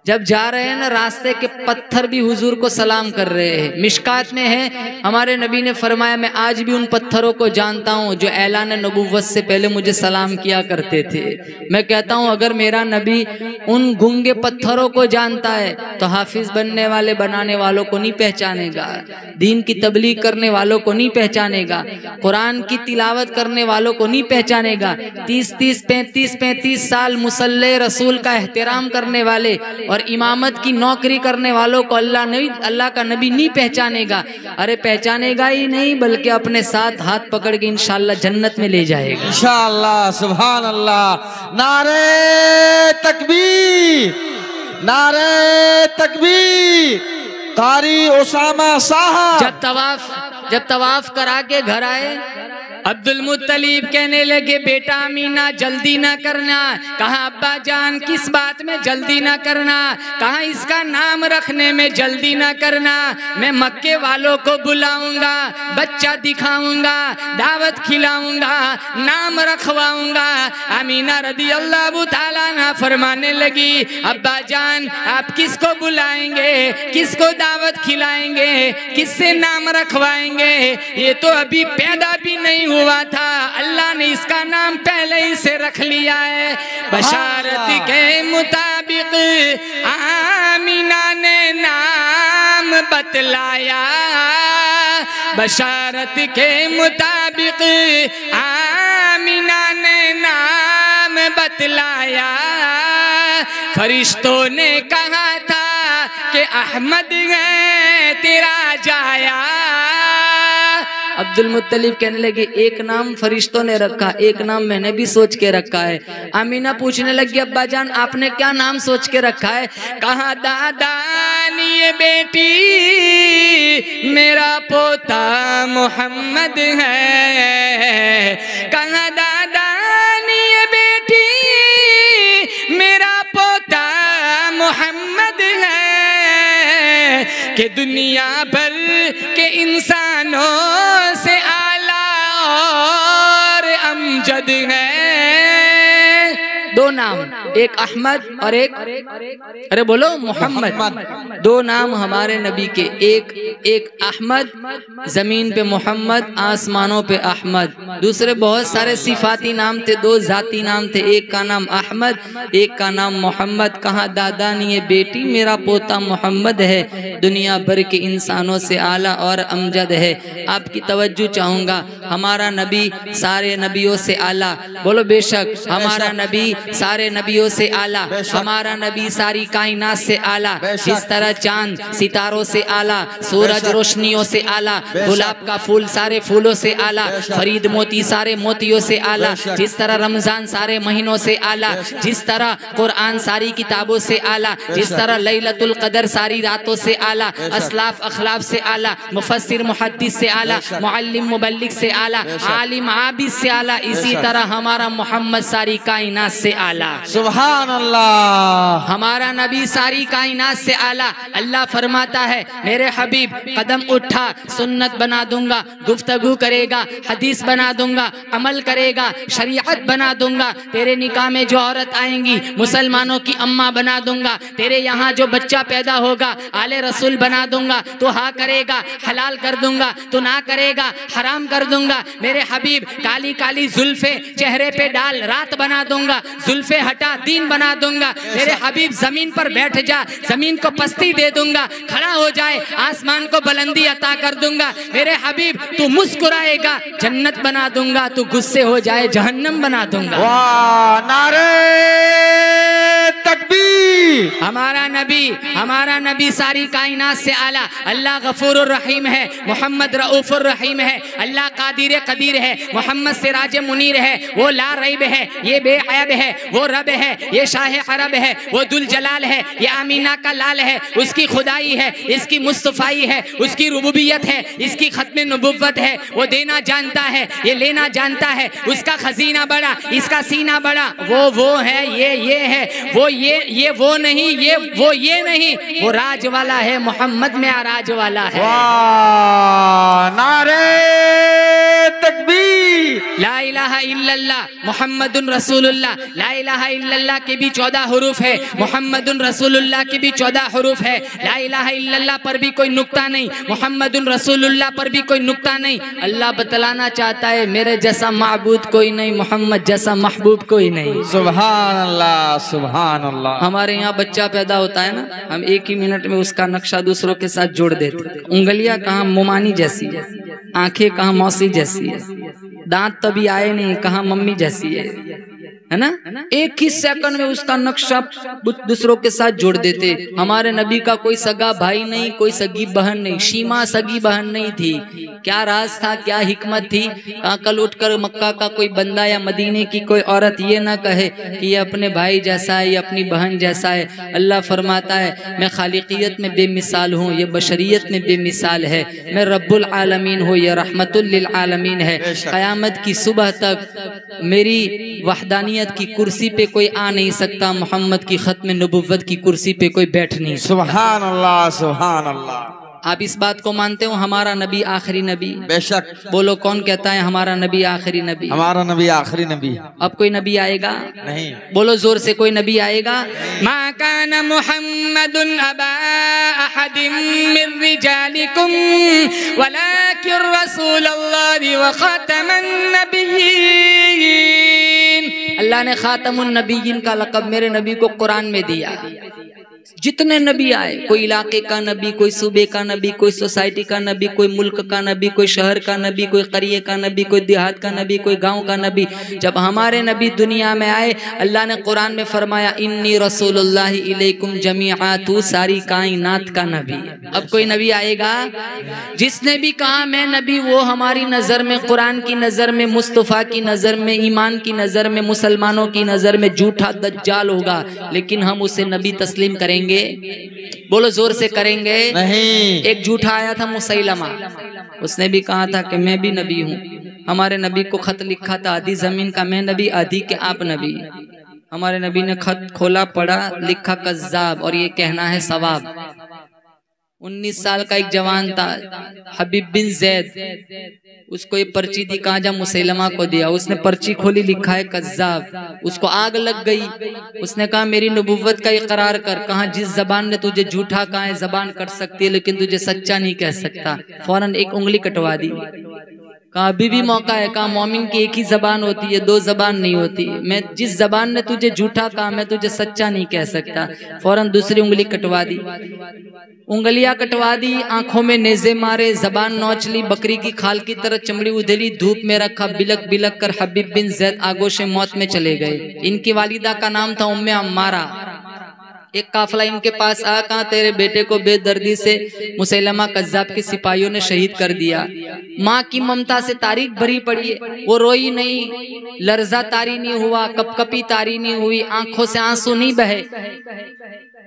जब जा रहे हैं ना, रास्ते के पत्थर भी हुजूर को सलाम कर रहे हैं। मिशकात में है, हमारे नबी ने फरमाया मैं आज भी उन पत्थरों को जानता हूं जो ऐलान नबुव्वत से पहले मुझे सलाम किया करते थे। मैं कहता हूं अगर मेरा नबी उन गूंगे पत्थरों को जानता है तो हाफिज बनने वाले बनाने वालों को नहीं पहचानेगा, दीन की तबलीग करने वालों को नहीं पहचानेगा, कुरान की तिलावत करने वालों को नहीं पहचानेगा। 30-30, 35-35 साल मुसल्ले रसूल का एहतराम करने वाले और इमामत की नौकरी करने वालों को अल्लाह का नबी नहीं पहचानेगा। अरे पहचानेगा ही नहीं, बल्कि अपने साथ हाथ पकड़ के इंशाअल्लाह जन्नत में ले जाएगा इंशाअल्लाह। सुभान अल्लाह। नारे तकबीर, नारे तकबीर। कारी उसामा साहब जब तवाफ करा के घर आए, अब्दुल मुत्तलिब कहने लगे बेटा अमीना जल्दी ना करना। कहा अब्बा जान किस बात में जल्दी ना करना? कहा इसका नाम रखने में जल्दी ना करना। मैं मक्के वालों को बुलाऊंगा, बच्चा दिखाऊंगा, दावत खिलाऊंगा, नाम रखवाऊंगा। अमीना रदी अल्लाह ताला ना फरमाने लगी अब्बा जान आप किसको बुलाएंगे, किसको दावत खिलाएंगे, किससे नाम रखवाएंगे? ये तो अभी पैदा भी नहीं हुआ था, अल्लाह ने इसका नाम पहले ही से रख लिया है। बशारत के मुताबिक आमीना ने नाम बतलाया, बशारत के मुताबिक आमीना ने नाम बतलाया। फरिश्तों ने कहा था कि अहमद है तेरा जाया। अब्दुल मुत्तलिब कहने लगे एक नाम फरिश्तों ने रखा, एक नाम मैंने भी सोच के रखा है। आमीना पूछने लगी अब्बा जान आपने क्या नाम सोच के रखा है? कहा दादा ये बेटी मेरा पोता मोहम्मद है। कहा दादा ये बेटी मेरा पोता मोहम्मद है कि दुनिया भर के इंसानों से आला और अमजद है। 2 नाम, एक अहमद और एक अरे बोलो मोहम्मद। 2 नाम हमारे नबी के, एक अहमद जमीन पे मोहम्मद, आसमानों पे अहमद। दूसरे बहुत सारे सिफाती नाम थे, 2 जाती नाम थे, एक का नाम अहमद, एक का नाम मोहम्मद। कहा दादा ने ये बेटी मेरा पोता मोहम्मद है, दुनिया भर के इंसानों से आला और अमजद है। आपकी तवज्जो चाहूंगा, हमारा नबी सारे नबियों से आला, बोलो बेशक हमारा नबी सारे नबियों से आला, हमारा नबी सारी कायनात से आला। जिस तरह चांद सितारों से आला, सूरज रोशनियों से आला, गुलाब का फूल सारे फूलों से आला, फरीद मोती सारे मोतियों से आला। जिस तरह रमजान सारे महीनों से आला, जिस तरह कुरान सारी किताबों से आला, जिस तरह लैलतुल कदर सारी रातों से आला, असलाफ अखलाफ से आला, मुफस्सिर मुहद्दिस से आला, मुअल्लिम मुबल्लिग से आला, आलिम आबिद से आला, इसी तरह हमारा मोहम्मद सारी कायनात से आला। सुभान अल्लाह। हमारा नबी सारी कायनात से आला। अल्लाह फरमाता है मेरे हबीब कदम उठा सुन्नत बना दूंगा, गुफ्तगू करेगा हदीस बना दूंगा, अमल करेगा शरीयत बना दूंगा। तेरे निकाह में जो औरत आएंगी मुसलमानों की अम्मा बना दूंगा। तेरे यहाँ जो बच्चा पैदा होगा आले रसूल बना दूंगा। तो हाँ करेगा हलाल कर दूंगा, तो ना करेगा हराम कर दूंगा। मेरे हबीब काली काली जुल्फे चेहरे पे डाल रात बना दूंगा, जुल्फे हटा दीन बना दूंगा। मेरे हबीब जमीन पर बैठ जा, जमीन को पस्ती दे दूंगा, खड़ा हो जाए आसमान को बुलंदी अता कर दूंगा। मेरे हबीब तू मुस्कुराएगा जन्नत बना दूंगा, तू गुस्से हो जाए जहन्नम बना दूंगा। वाह, नारे तकबीर। हमारा नबी सारी कायनात से आला। अल्लाह गफूरुर रहीम है, मोहम्मद रऊफुर रहीम है। अल्लाह कादिर कदीर है, मोहम्मद सिराज मुनीर है। वो ला रैब है, ये बेअयब है। वो रब है, ये शाह अरब है। वो दुल जलाल है, ये आमीना का लाल है। उसकी खुदाई है, इसकी मुस्तफाई है, उसकी रुबूबियत है, इसकी खत्म नबुव्वत है। वो देना जानता है, ये लेना जानता है। उसका खजीना बड़ा, इसका सीना बड़ा। वो है, ये है। वो नहीं, ये नहीं। वो राज वाला है, मोहम्मद में आराज वाला है। वाह, नारे तकबीर। ला इलाहा इल्लल्लाह मुहम्मदुन रसूलुल्लाह। ला इलाहा इल्लल्लाह के भी 14 हरूफ है, मुहम्मदुन रसूलुल्लाह के भी 14 हरूफ है। ला इलाहा इल्लल्लाह पर भी कोई नुक्ता नहीं, मुहम्मदुन रसूलुल्लाह पर भी कोई नुक्ता नहीं। अल्लाह बतलाना चाहता है मेरे जैसा माबूद कोई नहीं, मोहम्मद जैसा महबूब कोई नहीं। सुभान अल्लाह, सुभान अल्लाह। हमारे यहाँ बच्चा पैदा होता है ना, हम एक ही मिनट में उसका नक्शा दूसरों के साथ जोड़ देते। उंगलियां कहाँ मोमानी जैसी है, आंखें कहाँ मौसी जैसी है, दांत तभी आए नहीं कहाँ मम्मी जैसी है ना। एक ही सेकंड में उसका नक्शा दूसरों के साथ जोड़ देते। हमारे नबी का कोई सगा भाई नहीं, कोई सगी बहन नहीं। शीमा सगी बहन नहीं थी। क्या राज था, क्या हिकमत थी? कल उठकर मक्का का कोई बंदा या मदीने की कोई औरत ये ना कहे कि ये अपने भाई जैसा है, ये अपनी बहन जैसा है। अल्लाह फरमाता है मैं खालिकियत में बेमिसाल हूँ, ये बशरियत में बेमिसाल है। मैं रब्बुल आलमीन हूँ, ये रहमतुल लिल आलमीन है। क़यामत की सुबह तक मेरी वहदानियत की कुर्सी पे कोई आ नहीं सकता, मोहम्मद की खत्म नबुव्वत की कुर्सी पे कोई बैठ नहीं सकता। सुभान अल्लाह, सुभान अल्लाह। आप इस बात को मानते हो हमारा नबी आखिरी नबी? बेशक। बोलो कौन कहता है हमारा नबी आखिरी नबी? हमारा नबी आखिरी नबी। अब कोई नबी आएगा? नहीं। बोलो जोर से, कोई नबी आएगा? मा काना मुहम्मदुन अबा अहदिम मिन रिजालिकुम वलाकिन रसूलुल्लाहि व खातमन नबिय्यीन। अल्लाह ने खातमुन नबिय्यीन का लक़ब मेरे नबी को कुरान में दिया। जितने नबी आए, कोई इलाके का नबी, कोई सूबे का नबी, कोई सोसाइटी का नबी, कोई मुल्क का नबी, कोई शहर का नबी, कोई करिए का नबी, कोई देहात का नबी, कोई गांव का नबी। जब हमारे नबी दुनिया में आए, अल्लाह ने कुरान में फरमाया इन्नी रसूलुल्लाहि इलैकुम जमीआ, तू सारी कायनात का नबी। अब कोई नबी आएगा? जिसने भी कहा मैं नबी, वो हमारी नजर में, कुरान की नजर में, मुस्तफा की नजर में, ईमान की नजर में, मुसलमानों की नजर में झूठा दज्जाल होगा। लेकिन हम उसे नबी तस्लीम करेंगे? बोलो जोर से, करेंगे? नहीं। एक झूठा आया था मुसैलमा, उसने भी कहा था कि मैं भी नबी हूँ। हमारे नबी को खत लिखा था आधी जमीन का मैं नबी, आधी के आप नबी। हमारे नबी ने खत खोला, पढ़ा, लिखा कज़्ज़ाब और ये कहना है सवाब। 19 साल का एक जवान था हबीब बिन जैद, उसको ये पर्ची दी, कहा जा मुसैलमा को दिया। उसने पर्ची खोली, लिखा है कज़्ज़ाब। उसको आग लग गई। उसने कहा मेरी नबुव्वत का इकरार कर। कहा जिस जबान ने तुझे झूठा कहा है जबान कर सकती है, लेकिन तुझे सच्चा नहीं कह सकता। फौरन एक उंगली कटवा दी। कहा अभी भी मौका है। कहा मोमिन की एक ही जबान होती है, दो जबान नहीं होती। मैं जिस जबान ने तुझे झूठा कहा मैं तुझे सच्चा नहीं कह सकता। फौरन दूसरी उंगली कटवा दी, उंगलियां कटवा दी, आंखों में नेजे मारे, जबान नोच ली, बकरी की खाल की तरह चमड़ी उधेली, धूप में रखा, बिलक बिलक कर हबीब बिन जैद आगोश मौत में चले गए। इनकी वालिदा का नाम था उम्मे अम्मारा। एक काफिला इनके पास आया, कहा तेरे बेटे को बेदर्दी से मुसैलमा कज्जाब के सिपाहियों ने शहीद कर दिया। माँ की ममता से तारीख भरी पड़ी है, वो रोई नहीं, लर्जा तारी नहीं हुआ, कपकपी तारी नहीं हुई, आंखों से आंसू नहीं बहे,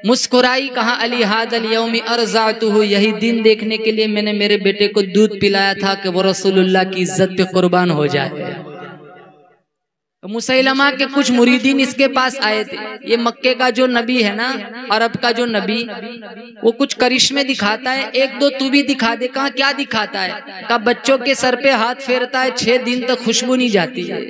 मुस्कुराई। कहा अली हाद अल यौमी अर्ज़अतुहु, यही दिन देखने के लिए मैंने मेरे बेटे को दूध पिलाया था कि वो रसूलुल्लाह की इज्जत पे कुर्बान हो जाए। मुसैलमा के कुछ मुरीदीन इसके पास आए थे। ये मक्के का जो नबी है ना, अरब का जो नबी, वो कुछ करिश्मे दिखाता है, एक दो तू भी दिखा दे। कहा क्या दिखाता है? कहा बच्चों के सर पे हाथ फेरता है, 6 दिन तक खुशबू नहीं जाती है।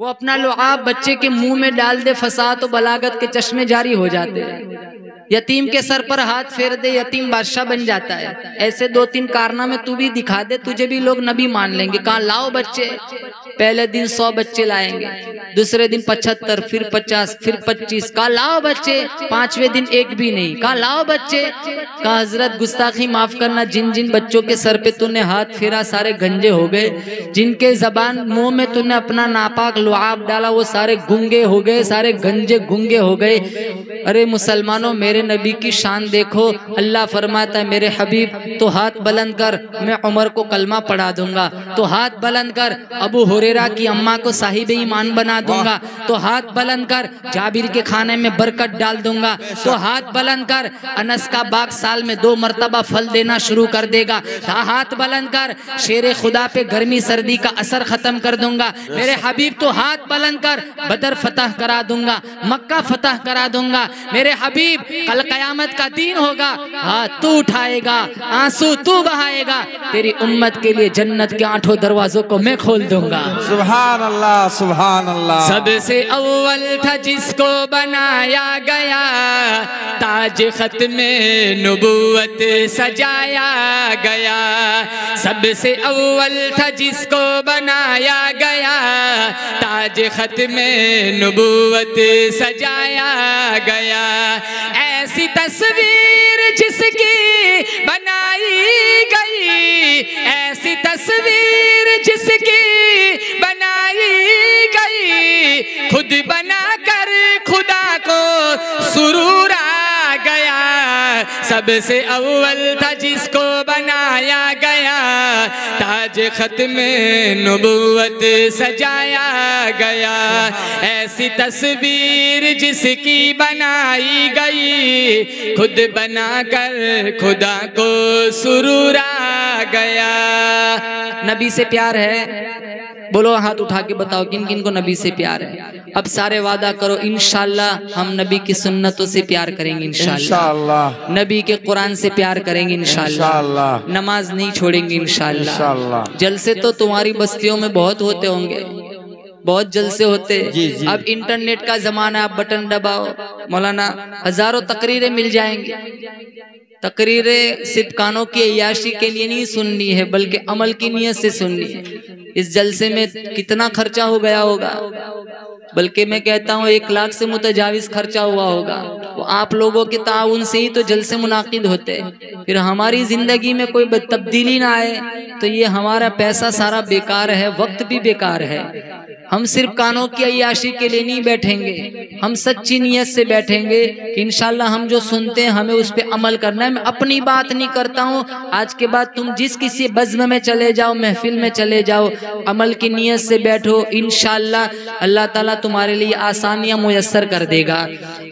वो अपना लुआब बच्चे के मुंह में डाल दे, फसाद और बलागत के चश्मे जारी हो जाते हैं। यतीम के सर पर हाथ फेर दे, यतीम बादशाह बन जाता है। ऐसे 2-3 कारनामे तू भी दिखा दे, तुझे भी लोग नबी मान लेंगे। कहा लाओ बच्चे। पहले दिन 100 बच्चे लाएंगे, दूसरे दिन 75, फिर 50, फिर 25। कहा लाओ बच्चे। 5वें दिन एक भी नहीं। कहा लाओ बच्चे। कहा हजरत गुस्ताखी माफ करना, जिन जिन बच्चों के सर पे तूने हाथ फेरा सारे गंजे हो गए, जिनके जबान मुंह में तूने अपना नापाक लुआब डाला वो सारे गुंगे हो गए, सारे गंजे गुंगे हो गए। अरे मुसलमानों, मेरे नबी की शान देखो। अल्लाह फरमाता है मेरे हबीब तो हाथ बुलंद कर, मैं उमर को कलमा पढ़ा दूंगा। तो हाथ बुलंद कर, अबू हुरैरा की अम्मा को साहिब ईमान बना दूंगा। तो हाथ बुलंद कर, जाबिर के खाने में बरकत डाल दूंगा। तो हाथ बुलंद कर, अनस का बाग साल में 2 मरतबा फल देना शुरू कर देगा। हाथ बुलंद कर, शेरे खुदा पे गर्मी सर्दी का असर खत्म कर दूंगा। मेरे हबीब तो हाथ बुलंद कर, बदर फतह करा दूंगा, मक्का फतह करा दूंगा। मेरे हबीब कल कयामत का दिन होगा, हाथ तू उठाएगा, आंसू तू बहाएगा, तेरी उम्मत के लिए जन्नत के 8 दरवाजों को मैं खोल दूंगा। सुभान अल्लाह, सुभान अल्लाह। सबसे अव्वल था जिसको बनाया गया, ताज खत में नुबुवत सजाया गया। सबसे अव्वल था जिसको बनाया गया, ताज खत में नुबुवत सजाया गया। ऐसी तस्वीर जिसकी बनाई गई, ऐसी तस्वीर जिसकी बनाई गई, खुद बनाकर खुदा को सुरूर आ गया। सबसे अव्वल था जिसको बनाया गया, ताज खत में नुबुव्वत सजाया गया। ऐसी तस्वीर जिसकी बनाई गई, खुद बनाकर खुदा को सुरूर आ गया। नबी से प्यार है? बोलो हाथ उठा के बताओ किन किन को नबी से प्यार है। अब सारे वादा करो इंशाल्लाह हम नबी की सुन्नतों से प्यार करेंगे, इंशाल्लाह नबी के कुरान से प्यार करेंगे, इंशाल्लाह नमाज नहीं छोड़ेंगे, इंशाल्लाह। जलसे तो तुम्हारी बस्तियों में बहुत होते होंगे, बहुत जलसे होते। अब इंटरनेट का जमाना, आप बटन दबाओ, मौलाना हजारों तकरीरें मिल जाएंगी। तकरीरें सिर्फ कानों की अय्याशी के लिए नहीं सुननी है, बल्कि अमल की नीयत से सुननी है। इस जलसे में कितना खर्चा हो गया होगा, बल्कि मैं कहता हूँ 1 लाख से मुतजाविज खर्चा हुआ होगा। वो आप लोगों के ताउन से ही तो जलसे मुनाकिद होते हैं। फिर हमारी जिंदगी में कोई तब्दीली ना आए तो ये हमारा पैसा सारा बेकार है, वक्त भी बेकार है। हम सिर्फ कानों की अय्याशी के लिए नहीं बैठेंगे, हम सच्ची नीयत से बैठेंगे कि इंशाल्लाह हम जो सुनते हैं हमें उस पर अमल करना है। मैं अपनी बात नहीं करता हूँ, आज के बाद तुम जिस किसी बज़्म में चले जाओ, महफिल में चले जाओ, अमल की नीयत से बैठो, इंशाल्लाह अल्लाह ताला तुम्हारे लिए आसानियां मुयस्सर कर देगा।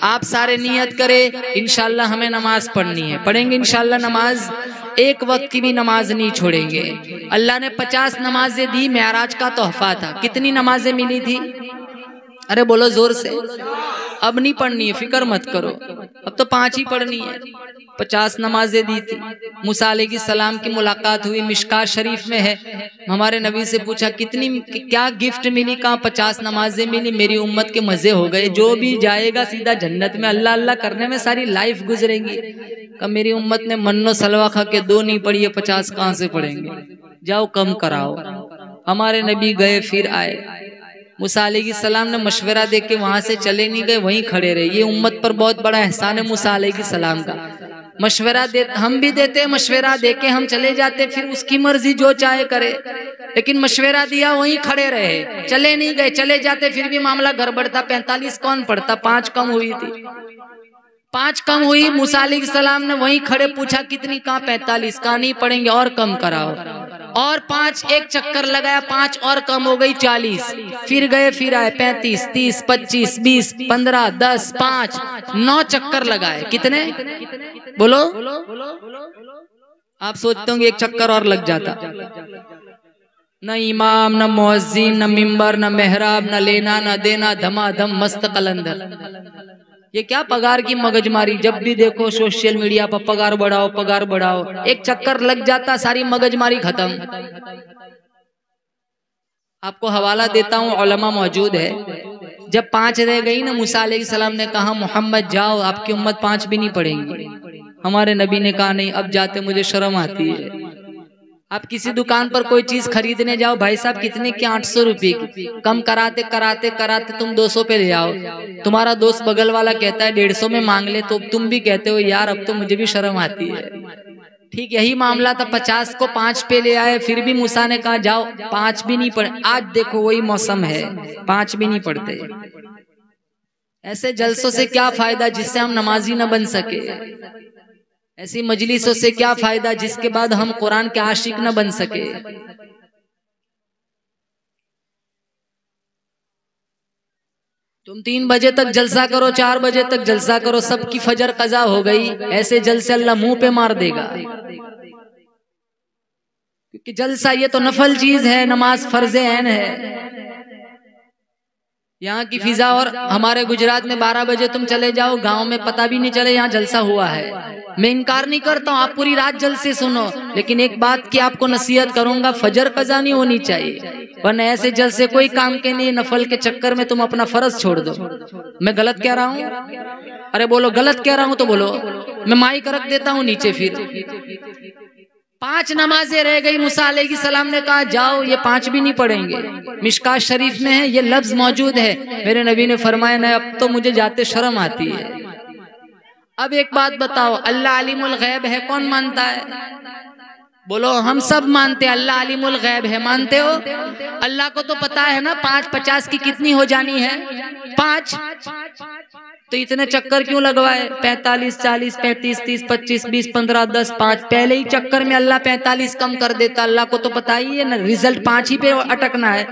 आप सारे नियत करें, इंशाल्लाह हमें नमाज पढ़नी है, पढ़ेंगे इंशाल्लाह नमाज, 1 वक्त की भी नमाज नहीं छोड़ेंगे। अल्लाह ने 50 नमाजें दी, मेराज का तोहफा था। कितनी नमाजें मिली थी? अरे बोलो जोर से। अब नहीं पढ़नी है, फिक्र मत करो, अब तो 5 ही पढ़नी है। 50 नमाजें दी थी। मूसा अलैहिस्सलाम की मुलाकात हुई, मिशकात शरीफ में है। हमारे नबी से पूछा कितनी क्या गिफ्ट मिली? कहाँ 50 नमाजें मिली। मेरी उम्मत के मजे हो गए, जो भी जाएगा सीधा जन्नत में, अल्लाह अल्लाह करने में सारी लाइफ गुजरेंगी। कब मेरी उम्मत ने मन्नो सलवा खा के 2 नहीं पढ़ी है, 50 कहाँ से पढ़ेंगे? जाओ कम कराओ। हमारे नबी गए फिर आए, मूसा अलैहिस्सलाम ने मशवरा दे के वहां से चले नहीं गए, वहीं खड़े रहे। ये उम्मत पर बहुत बड़ा एहसान है मूसा अलैहिस्सलाम का। मशवरा दे, हम भी देते, मशवरा दे के हम चले जाते, फिर उसकी मर्जी जो चाहे करे, लेकिन मशवरा दिया वहीं खड़े रहे, चले नहीं गए। चले जाते फिर भी मामला गड़बड़ था। 45 कौन पढ़ता, 5 कम हुई थी, 5 कम हुई। मूसा अलैहिस्सलाम ने वहीं खड़े पूछा कितनी, कहाँ 45, कहाँ नहीं पढ़ेंगे और कम कराओ। और 5 एक चक्कर लगाया, 5 और कम हो गई 40। फिर गए फिर आए, 35, 30, 25, 20, 15, 10, 5, 9 चक्कर लगाए। कितने बोलो? आप सोचते होंगे एक चक्कर और लग जाता। न इमाम, न मुअज्जिन, न मिंबर, न मेहराब, न लेना न देना, धमाधम मस्त कलंदर। ये क्या पगार की मगजमारी, जब भी देखो सोशल मीडिया पर पगार बढ़ाओ पगार बढ़ाओ। एक चक्कर लग जाता सारी मगजमारी खत्म। आपको हवाला देता हूँ, उलमा मौजूद है। जब 5 रह गई ना, मूसा अलैहिस्सलाम ने कहा मोहम्मद जाओ, आपकी उम्मत 5 भी नहीं पढ़ेंगी। हमारे नबी ने कहा नहीं, अब जाते मुझे शर्म आती है। आप किसी दुकान पर कोई चीज खरीदने जाओ, भाई साहब कितने की, 800 रुपए की। कम कराते कराते कराते तुम 200 पे ले आओ। तुम्हारा दोस्त बगल वाला कहता है 150 में मांग ले, तो तुम भी कहते हो यार अब तो मुझे भी शर्म आती है। ठीक यही मामला था, 50 को 5 पे ले आए, फिर भी मूसा ने कहा जाओ 5 भी नहीं पढ़े। आज देखो वही मौसम है, 5 भी नहीं पढ़ते। ऐसे जलसों से क्या फायदा जिससे हम नमाजी न बन सके? ऐसी मजलिसों से क्या फायदा जिसके बाद हम कुरान के आशिक न बन सके? तुम 3 बजे तक जलसा करो, 4 बजे तक जलसा करो, सबकी फजर कजा हो गई, ऐसे जलसे अल्लाह मुंह पे मार देगा। क्योंकि जलसा ये तो नफल चीज है, नमाज फर्ज़े ऐन है। यहाँ की फिजा और हमारे गुजरात में 12 बजे तुम चले जाओ, गांव में पता भी नहीं चले यहाँ जलसा हुआ है। मैं इनकार नहीं करता हूँ, आप पूरी रात जलसे सुनो, लेकिन एक बात की आपको नसीहत करूंगा, फजर कजा नहीं होनी चाहिए, वरना ऐसे जलसे कोई काम के नहीं। नफल के चक्कर में तुम अपना फर्ज छोड़ दो। मैं गलत कह रहा हूँ? अरे बोलो गलत कह रहा हूँ तो बोलो, मैं माइक रख देता हूँ नीचे। फिर 5 नमाजें रह गई, मूसा अलैहिस्सलाम ने कहा जाओ, ये 5 भी नहीं पढ़ेंगे। मिशकात शरीफ में है, ये लफ्ज मौजूद है। मेरे नबी ने फरमाया ना, अब तो मुझे जाते शर्म आती है। अब एक बात बताओ, अल्लाह अलीमुल गैब है, कौन मानता है? बोलो, हम सब मानते हैं अल्लाह अलीमुल गैब है। मानते हो? अल्लाह को तो पता है ना 5 50 की कितनी हो जानी है, 5। तो इतने चक्कर क्यों लगवाए? 45, 40, 35, 30, 25, 20, 15, 10, 5। पहले ही चक्कर में अल्लाह 45 कम कर देता। अल्लाह को तो पता ही है ना, रिजल्ट 5 ही पे अटकना है,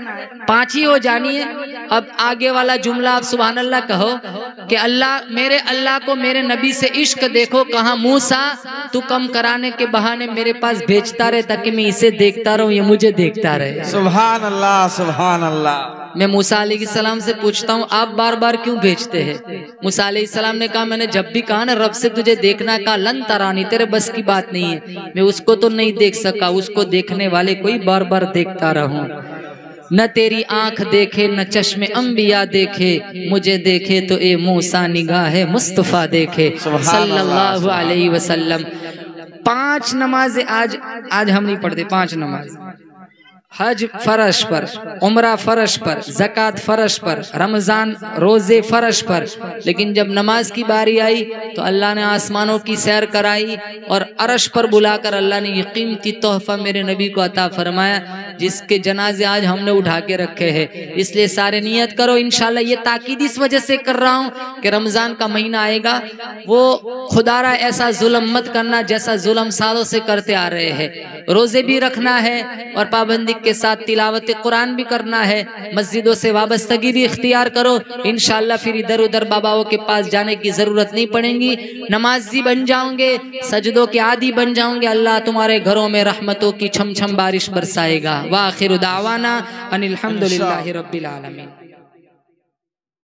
5 ही हो जानी है। अब आगे वाला जुमला आप सुभान अल्लाह कहो कि अल्लाह को मेरे नबी से इश्क देखो। कहा मूसा तू कम कराने के बहाने मेरे पास भेजता रहे ताकि मैं इसे देखता रहूं, ये मुझे देखता रहे। सुभान अल्लाह सुभान अल्लाह। मैं मूसा अलैहिस्सलाम से पूछता हूँ आप बार बार क्यों भेजते हैं? मूसा अलैहिस्सलाम ने कहा मैंने जब भी कहा ना रब से तुझे देखना का, लन तरानी, तेरे बस की बात नहीं है। मैं उसको तो नहीं देख सका, उसको देखने वाले कोई बार बार देखता रहूं। न तेरी आंख देखे न चश्मे अंबिया देखे, मुझे देखे तो ए मूसा निगाह मुस्तफा देखे सल्लल्लाहु अलैहि वसल्लम। 5 नमाजें आज हम नहीं पढ़ते। 5 नमाज, हज फर्श पर, उम्रा फर्श पर, ज़कात फर्श पर, रमजान रोजे फर्श पर। लेकिन जब नमाज की बारी आई तो अल्लाह ने आसमानों की सैर कराई और अर्श पर बुलाकर अल्लाह ने ये कीमती तोहफा मेरे नबी को अता फरमाया, जिसके जनाजे आज हमने उठा के रखे हैं। इसलिए सारे नियत करो इंशाल्लाह। ये ताकीद इस वजह से कर रहा हूँ कि रमजान का महीना आएगा, वो खुदारा ऐसा जुल्म मत करना जैसा जुल्म सालों से करते आ रहे हैं। रोजे भी रखना है और पाबंदी के साथ तिलावत कुरान भी करना है। मस्जिदों से वाबस्तगी भी इख्तियार करो इंशाल्लाह। फिर इधर उधर बाबाओं के पास जाने की जरूरत नहीं पड़ेगी। नमाजी बन जाओगे, सजदों के आदी बन जाओगे। अल्लाह तुम्हारे घरों में रहमतों की छम छम बारिश बरसाएगा। वाखिर दावाना अनिल हम्दुलिल्लाहि रब्बिल आलमीन।